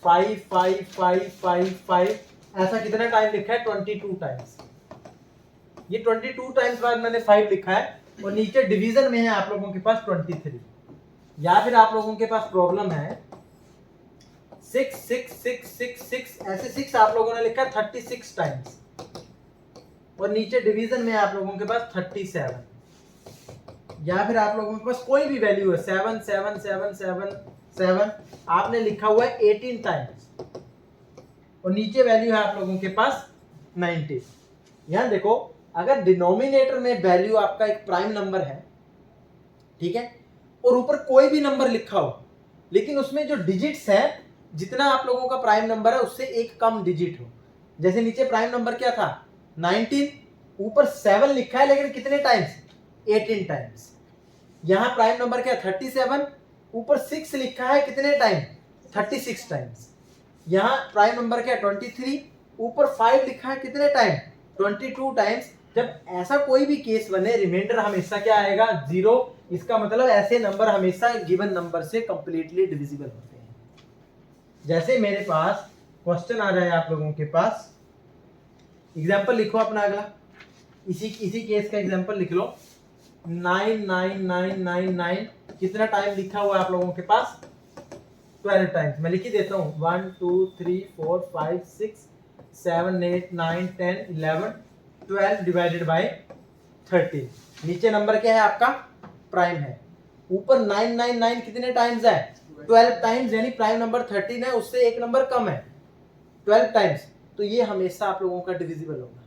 5 5 5 5 5, ऐसा कितना टाइम लिखा है? 22 टाइम्स। ये 22 टाइम्स बाद मैंने 5 लिखा है, और नीचे डिवीजन में है आप लोगों के पास 23। या फिर आप लोगों के पास प्रॉब्लम है 6 6 6 6 6, ऐसे 6 आप लोगों ने लिखा है 36 टाइम्स, और नीचे डिवीजन में आप लोगों के पास 37। या फिर आप लोगों के पास कोई भी वैल्यू है 7 7 7 7 7, आपने लिखा हुआ है 18 टाइम्स, और नीचे वैल्यू है आप लोगों के पास 90। यहां देखो, अगर डिनोमिनेटर में वैल्यू आपका एक प्राइम नंबर है, ठीक है, और ऊपर कोई भी नंबर लिखा हो, लेकिन उसमें जो डिजिट्स है, जितना आप लोगों का प्राइम नंबर है उससे एक कम डिजिट हो। जैसे नीचे प्राइम नंबर क्या था? 19, ऊपर 7 लिखा है, लेकिन कितने टाइम्स? 18 टाइम्स। यहां प्राइम नंबर क्या? 37, ऊपर 6 लिखा है, कितने टाइम? 36 टाइम्स। यहां प्राइम नंबर क्या? 23, ऊपर 5 लिखा है, कितने टाइम? 22 टाइम्स। जब ऐसा कोई भी केस बने, रिमाइंडर हमेशा क्या आएगा? 0। इसका मतलब ऐसे नंबर हमेशा गिवन नंबर से कंप्लीटली डिविजिबल होते हैं। जैसे मेरे पास क्वेश्चन आ जाए आप लोगों के पास, एग्जाम्पल लिखो अपना अगला, इसी केस का एग्जाम्पल लिख लो। 99999 कितना टाइम लिखा हुआ है आप लोगों के पास? 12 टाइम्स। मैं लिख ही देता हूँ 1 2 3 4 5 6 7 8 9 10 11 12 डिवाइडेड बाय 13। नीचे नंबर क्या है आपका? प्राइम है। ऊपर 999 कितने टाइम्स है? 12 टाइम्स, यानी प्राइम नंबर 13 है, उससे एक नंबर कम है 12 टाइम्स। तो ये हमेशा आप लोगों का डिविजिबल होगा,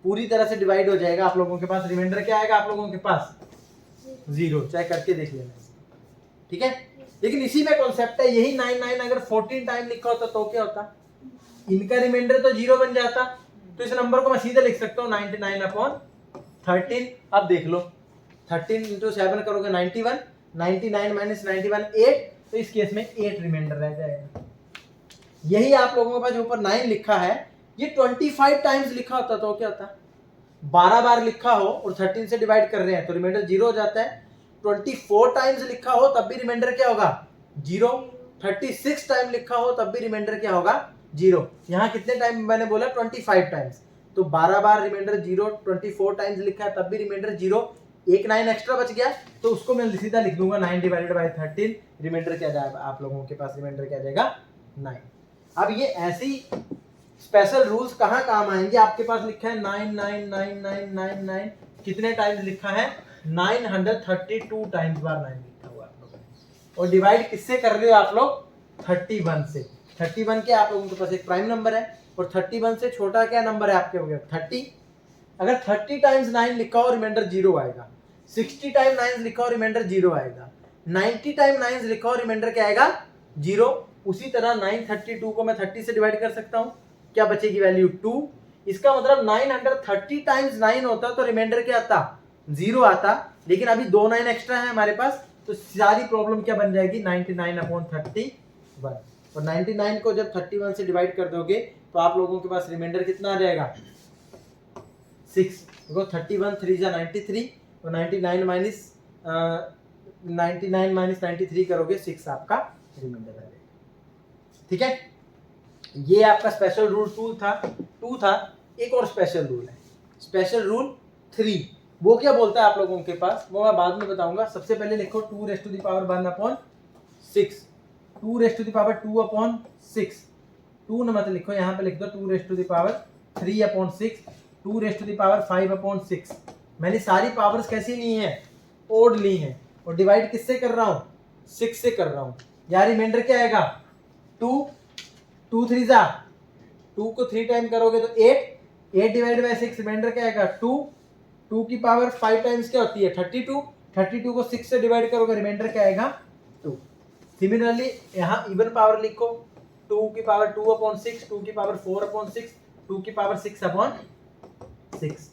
पूरी तरह से डिवाइड हो जाएगा। आप लोगों के पास रिमाइंडर क्या आएगा? आप लोगों के पास 0। चाहे करके देख लेना, ठीक है। लेकिन इसी में कॉन्सेप्ट है, यही 99 अगर 14 टाइम लिखा होता तो क्या होता? इनका रिमाइंडर तो 0 बन जाता। तो इस नंबर को मैं सीधे लिख सकता हूँ 99/13। अब देख लो 13 इंटू 7 करोगे 91, 99 माइनस 91 8, तो इस केस में 8 रिमाइंडर रह जाएगा। यही आप लोगों के पास ऊपर 9 लिखा है, ये 25 टाइम्स लिखा होता तो क्या होता? 12 बार लिखा हो और 13 से डिवाइड कर रहे हैं तो रिमाइंडर 0 हो जाता है। 24 टाइम्स लिखा हो तब भी रिमाइंडर क्या होगा? 0। 36 टाइम लिखा हो तब भी रिमाइंडर क्या होगा? 0। यहाँ कितने टाइम मैंने बोला? 25 टाइम्स, तो 12 बार रिमाइंडर 0, 24 टाइम्स लिखा है तब भी रिमाइंडर 0, एक 9 एक्स्ट्रा बच गया तो उसको मैं सीधा लिख दूंगा 9 डिवाइडेड बाय 13। रिमाइंडर क्या जाएगा आप लोगों के पास? रिमाइंडर क्या जाएगा? 9। अब ये ऐसी स्पेशल रूल्स कहाँ काम आएंगे? आपके पास लिखा है 999999 कितने टाइम्स लिखा है? 932 टाइम्स बार 9 लिखा हुआ आप लोगों ने, और डिवाइड किससे कर रहे हो आप लोग? 31 से। 31 क्या आप लोगों के पास एक प्राइम नंबर है, और 31 से छोटा क्या नंबर है आपके? हो गया 30। अगर 30 टाइम्स 9 लिखा हो रिमाइंडर 0 आएगा, 60 टाइम 9 लिखा हो रिमाइंडर 0 आएगा, 90 टाइम 9 लिखा हो रिमाइंडर क्या आएगा? 0। उसी तरह 932 को मैं 30 से डिवाइड कर सकता हूं, क्या बचेगी वैल्यू? 2। इसका मतलब 930 टाइम्स 9 होता तो रिमाइंडर क्या आता? 0 आता, लेकिन अभी 2 9 एक्स्ट्रा है हमारे पास, तो सारी प्रॉब्लम क्या बन जाएगी? 99/31। और 99 को जब 31 से डिवाइड कर दोगे तो आप लोगों के पास रिमाइंडर कितना आ जाएगा? 6। देखो 31 3 जा 93, तो 99 माइनस 93 करोगे 6 आपका रिमाइंडर आ जाएगा, ठीक है। ये आपका स्पेशल रूल 2 था। एक और स्पेशल रूल है, स्पेशल रूल 3। वो क्या बोलता है आप लोगों के पास? वो मैं बाद में बताऊंगा। सबसे पहले लिखो 2⁻1/6, 2⁻2/6। 2 न मत लिखो, यहाँ पे लिख दो 2⁻3/6, 2⁻5/6। मैंने सारी पावर्स कैसी ली हैं? ओड ली हैं, और डिवाइड किससे कर रहा हूँ? 6 से कर रहा हूँ। यार रिमाइंडर क्या आएगा? 2 2 3 जा, 2 को 3 टाइम करोगे तो 8 डिवाइड बाय 6, रिमाइंडर क्या आएगा? 2 की पावर 5 टाइम्स क्या होती है? 32 को 6 से डिवाइड करोगे रिमाइंडर क्या आएगा? 2। सिमिलरली यहाँ इवन पावर लिखो, 2 की पावर 2/6, 2 की पावर 4/6, 2 की पावर 6/6।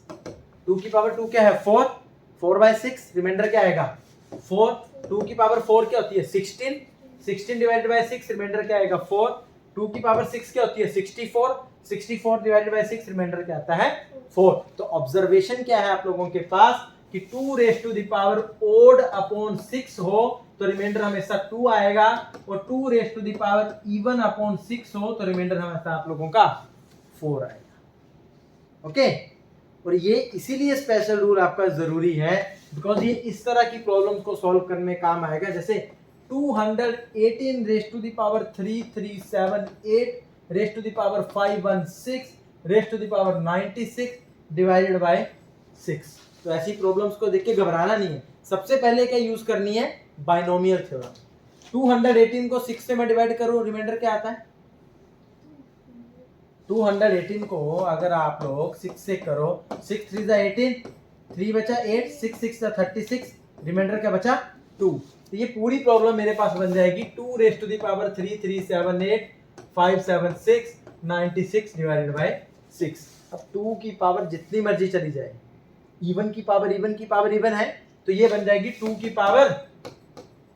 2 की पावर 2 क्या है? 4/6, रिमाइंडर क्या आएगा? 4। 2 की पावर 4 क्या होती है? 16 डिवाइडेड बाय 6, रिमाइंडर क्या आएगा? 4। 2 की पावर 6 क्या होती है? 64 डिवाइडेड बाय 6, रिमाइंडर क्या आता है? 4। तो ऑब्जर्वेशन क्या है आप लोगों के पास कि 2⁻⁴ हो तो रिमाइंडर हमेशा 2 आएगा, और 2⁻⁻⁴ हो तो रिमाइंडर हमेशा आप लोगों का 4 आएगा। ओके, और ये इसीलिए स्पेशल रूल आपका जरूरी है, बिकॉज ये इस तरह की प्रॉब्लम को सॉल्व करने में काम आएगा। जैसे 218⁻337 डिवाइडेड बाय 6। तो ऐसी प्रॉब्लम्स को देख के घबराना नहीं है। सबसे पहले क्या यूज करनी है? Binomial theorem. 218 को 6 से मैं डिवाइड करूं, रिमाइंडर क्या आता है? 218 को अगर आप लोग 6 से करो, 6 3 जा 18, 3 बचा 8, 6 6 जा 36, रिमाइंडर क्या बचा? 2। तो ये पूरी प्रॉब्लम मेरे पास बन जाएगी 2⁻3378576 डिवाइडेड बाय 6। अब 2 की पावर जितनी मर्जी चली जाए, इवन की पावर इवन है, तो ये बन जाएगी 2 की पावर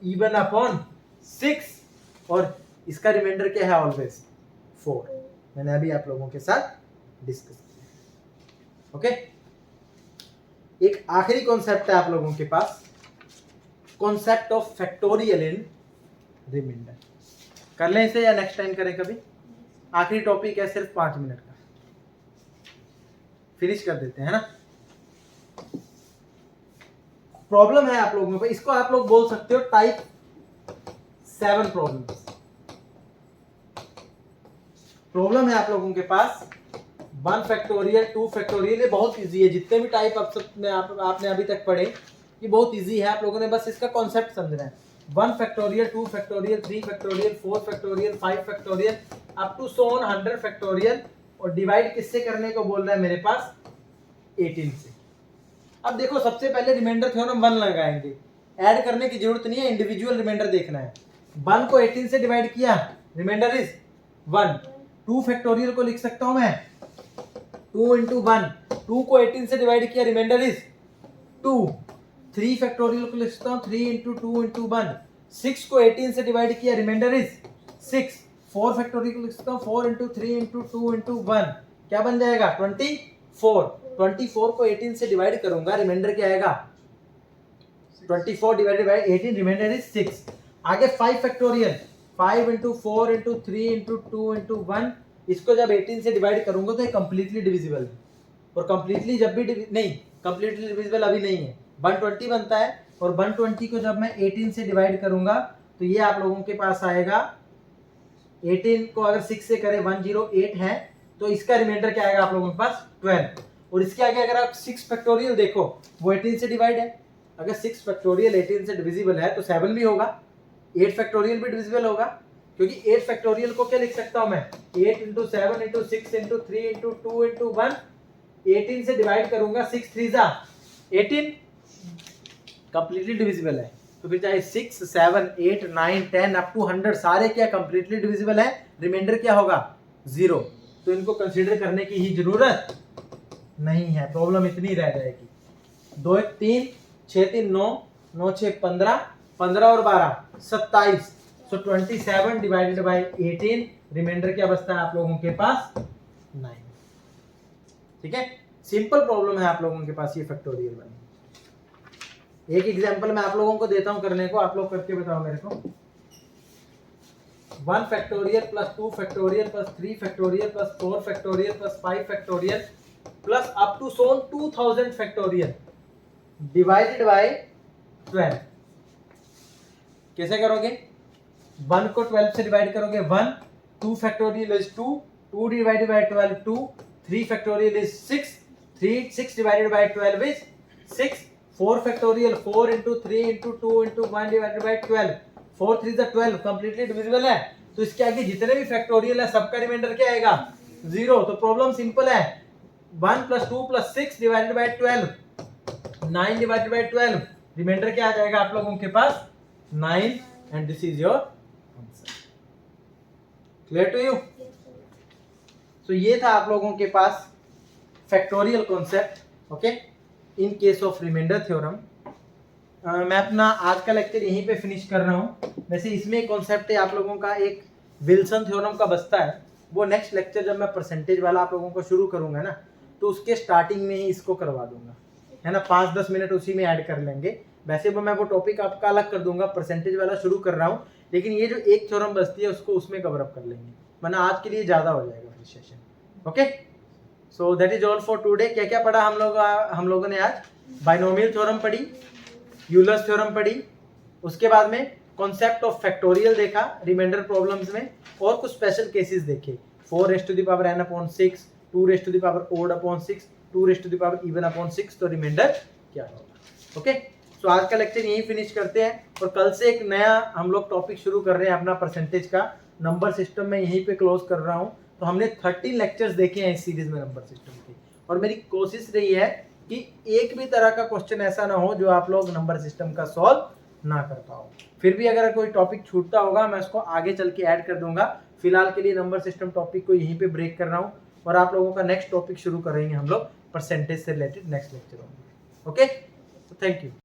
even/6, और इसका रिमाइंडर क्या है? ऑलवेज 4। मैंने अभी आप लोगों के साथ डिस्कस किया। ओके, एक आखिरी कॉन्सेप्ट है आप लोगों के पास, concept of factorial in remainder. कर लें इसे या नेक्स्ट टाइम करें कभी? आखिरी टॉपिक है सिर्फ 5 मिनट का, फिनिश कर देते हैं, है ना। प्रॉब्लम है आप लोगों को, इसको आप लोग बोल सकते हो टाइप 7 प्रॉब्लम है आप लोगों के पास 1 फैक्टोरियल 2 फैक्टोरियल। ये बहुत इजी है, जितने भी टाइप आप सब में आपने अभी तक पढ़े ये बहुत इजी है, आप लोगों ने बस इसका कॉन्सेप्ट समझना है। 1 factorial 2 factorial 3 factorial 4 factorial 5 factorial up to so on 100 factorial. और डिवाइड किससे करने को बोल रहा है मेरे पास, 18 से। अब देखो सबसे पहले रिमाइंडर थ्योरम 1 लगाएंगे, ऐड करने की जरूरत नहीं है, इंडिविजुअल रिमाइंडर देखना है। 1 को 18 से डिवाइड किया, रिमाइंडर इज 1। 2 फैक्टोरियल को लिख सकता हूं मैं 2 इंटू 1, 2 को 18 से डिवाइड किया, रिमाइंडर इज 2। 3 फैक्टोरियल को लिख सकता हूं 3 इंटू 2 इंटू 1, 6 को 18 से डिवाइड किया, रिमाइंडर इज 6। 4 फैक्टोरियल को लिख सकता हूं 4 इंटू 3 इंटू 2 इंटू 1, क्या बन जाएगा 24। 24 को 18 से डिवाइड करूंगा, रिमाइंडर क्या आएगा 24 डिवाइडेड बाय 18, रिमाइंडर इज 6। आगे 5 factorial 5 into 4 into 3 into 2 into 1, इसको जब 18 से डिवाइड करूंगा तो ये कंप्लीटली डिविजिबल है। और कंप्लीटली जब भी नहीं, कंप्लीटली डिविजिबल अभी नहीं है, 120 बनता है। और 120 को जब मैं 18 से डिवाइड करूंगा तो ये आप लोगों के पास आएगा, 18 को अगर 6 से करें 108 है, तो इसका रिमाइंडर क्या आएगा आप लोगों के पास 12। और इसके आगे अगर आप 6 फैक्टोरियल देखो वो 18 से डिवाइड है, अगर 6 फैक्टोरियल 18 से डिविजिबल है तो 7 भी होगा, 8 फैक्टोरियल भी डिविजिबल होगा, क्योंकि 8 फैक्टोरियल को क्या लिख सकता हूं मैं 8 into 7 into 6 into 3 into 2 into 1, 18 से डिवाइड करूंगा 6 3 जा 18, कंप्लीटली डिविजिबल है। तो फिर चाहे 6 7 8 9 10 अप टू 100 सारे क्या कंप्लीटली डिविजिबल है, रिमाइंडर क्या होगा 0। तो इनको कंसीडर करने की ही जरूरत नहीं है, प्रॉब्लम इतनी रह जाएगी। 2 1 3 6 3 9 9 6 15 15 और 12 27। सो 27 डिवाइडेड बाय 18, रिमाइंडर क्या बचता है आप लोगों के पास 9। ठीक है, सिंपल प्रॉब्लम है आप लोगों के पास ये फैक्टोरियल वाली। एक एग्जांपल मैं आप लोगों को देता हूं करने को, आप लोग करके बताओ मेरे को। 1 factorial plus 2 factorial plus 3 factorial plus 4 factorial plus 5 factorial plus up to so on 2000 factorial divided by 12। कैसे करोगे, 1 को 12 से डिवाइड करोगे 1, 2 factorial is 2, 2 divided by 12 2, 3 factorial is 6, 6 divided by 12 is 6, 4 factorial 4 into 3 into 2 into 1 divided by 12, 4 3 is 12, completely divisible है। तो इसके आगे जितने भी फैक्टोरियल है सबका रिमाइंडर क्या आएगा 0। तो प्रॉब्लम सिंपल है, 1 plus 2 plus 6 divided by 12, 9 divided by 12, remainder क्या आ जाएगा आप लोगों के पास 9, and this is your answer. Clear to you? So ये था आप लोगों के पास factorial concept, okay, in case of remainder theorem. मैं अपना आज का लेक्चर यहीं पे फिनिश कर रहा हूँ। वैसे इसमें एक कॉन्सेप्ट है आप लोगों का, एक विल्सन थ्योरम का बचता है, वो नेक्स्ट लेक्चर जब मैं परसेंटेज वाला आप लोगों को शुरू करूंगा ना, तो उसके स्टार्टिंग में ही इसको करवा दूंगा, है ना, 5-10 मिनट उसी में ऐड कर लेंगे। वैसे मैं वो टॉपिक आपका अलग कर दूंगा, परसेंटेज वाला शुरू कर रहा हूँ, लेकिन ये जो एक थ्योरम बचती है उसको उसमें कवर अप कर लेंगे, वरना आज के लिए ज़्यादा हो जाएगा फिर session. Okay, so that is all for today. क्या क्या पढ़ा हम लोगों ने आज? बाइनोमियल थ्योरम पढ़ी, यूलर्स थ्योरम पढ़ी, उसके बाद में कॉन्सेप्ट ऑफ फैक्टोरियल देखा रिमाइंडर प्रॉब्लम्स में, और कुछ स्पेशल केसेस देखे, 4 raised to the power n/6, 2 raised to the power odd/6, 2 raised to the power even/6, तो रिमाइंडर क्या होगा। ओके, सो आज का लेक्चर यहीं फिनिश करते हैं, और कल से एक नया हम लोग टॉपिक शुरू कर रहे हैं अपना परसेंटेज का, नंबर सिस्टम में यहीं पे क्लोज कर रहा हूँ। तो हमने 13 लेक्चर्स देखे हैं इस सीरीज में नंबर सिस्टम के, और मेरी कोशिश रही है कि एक भी तरह का क्वेश्चन ऐसा ना हो जो आप लोग नंबर सिस्टम का सॉल्व ना कर पाओ। फिर भी अगर कोई टॉपिक छूटता होगा मैं उसको आगे चल के ऐड कर दूंगा। फिलहाल के लिए नंबर सिस्टम टॉपिक को यहीं पे ब्रेक कर रहा हूँ, और आप लोगों का नेक्स्ट टॉपिक शुरू करेंगे हम लोग परसेंटेज से रिलेटेड नेक्स्ट लेक्चर में। Okay, thank you.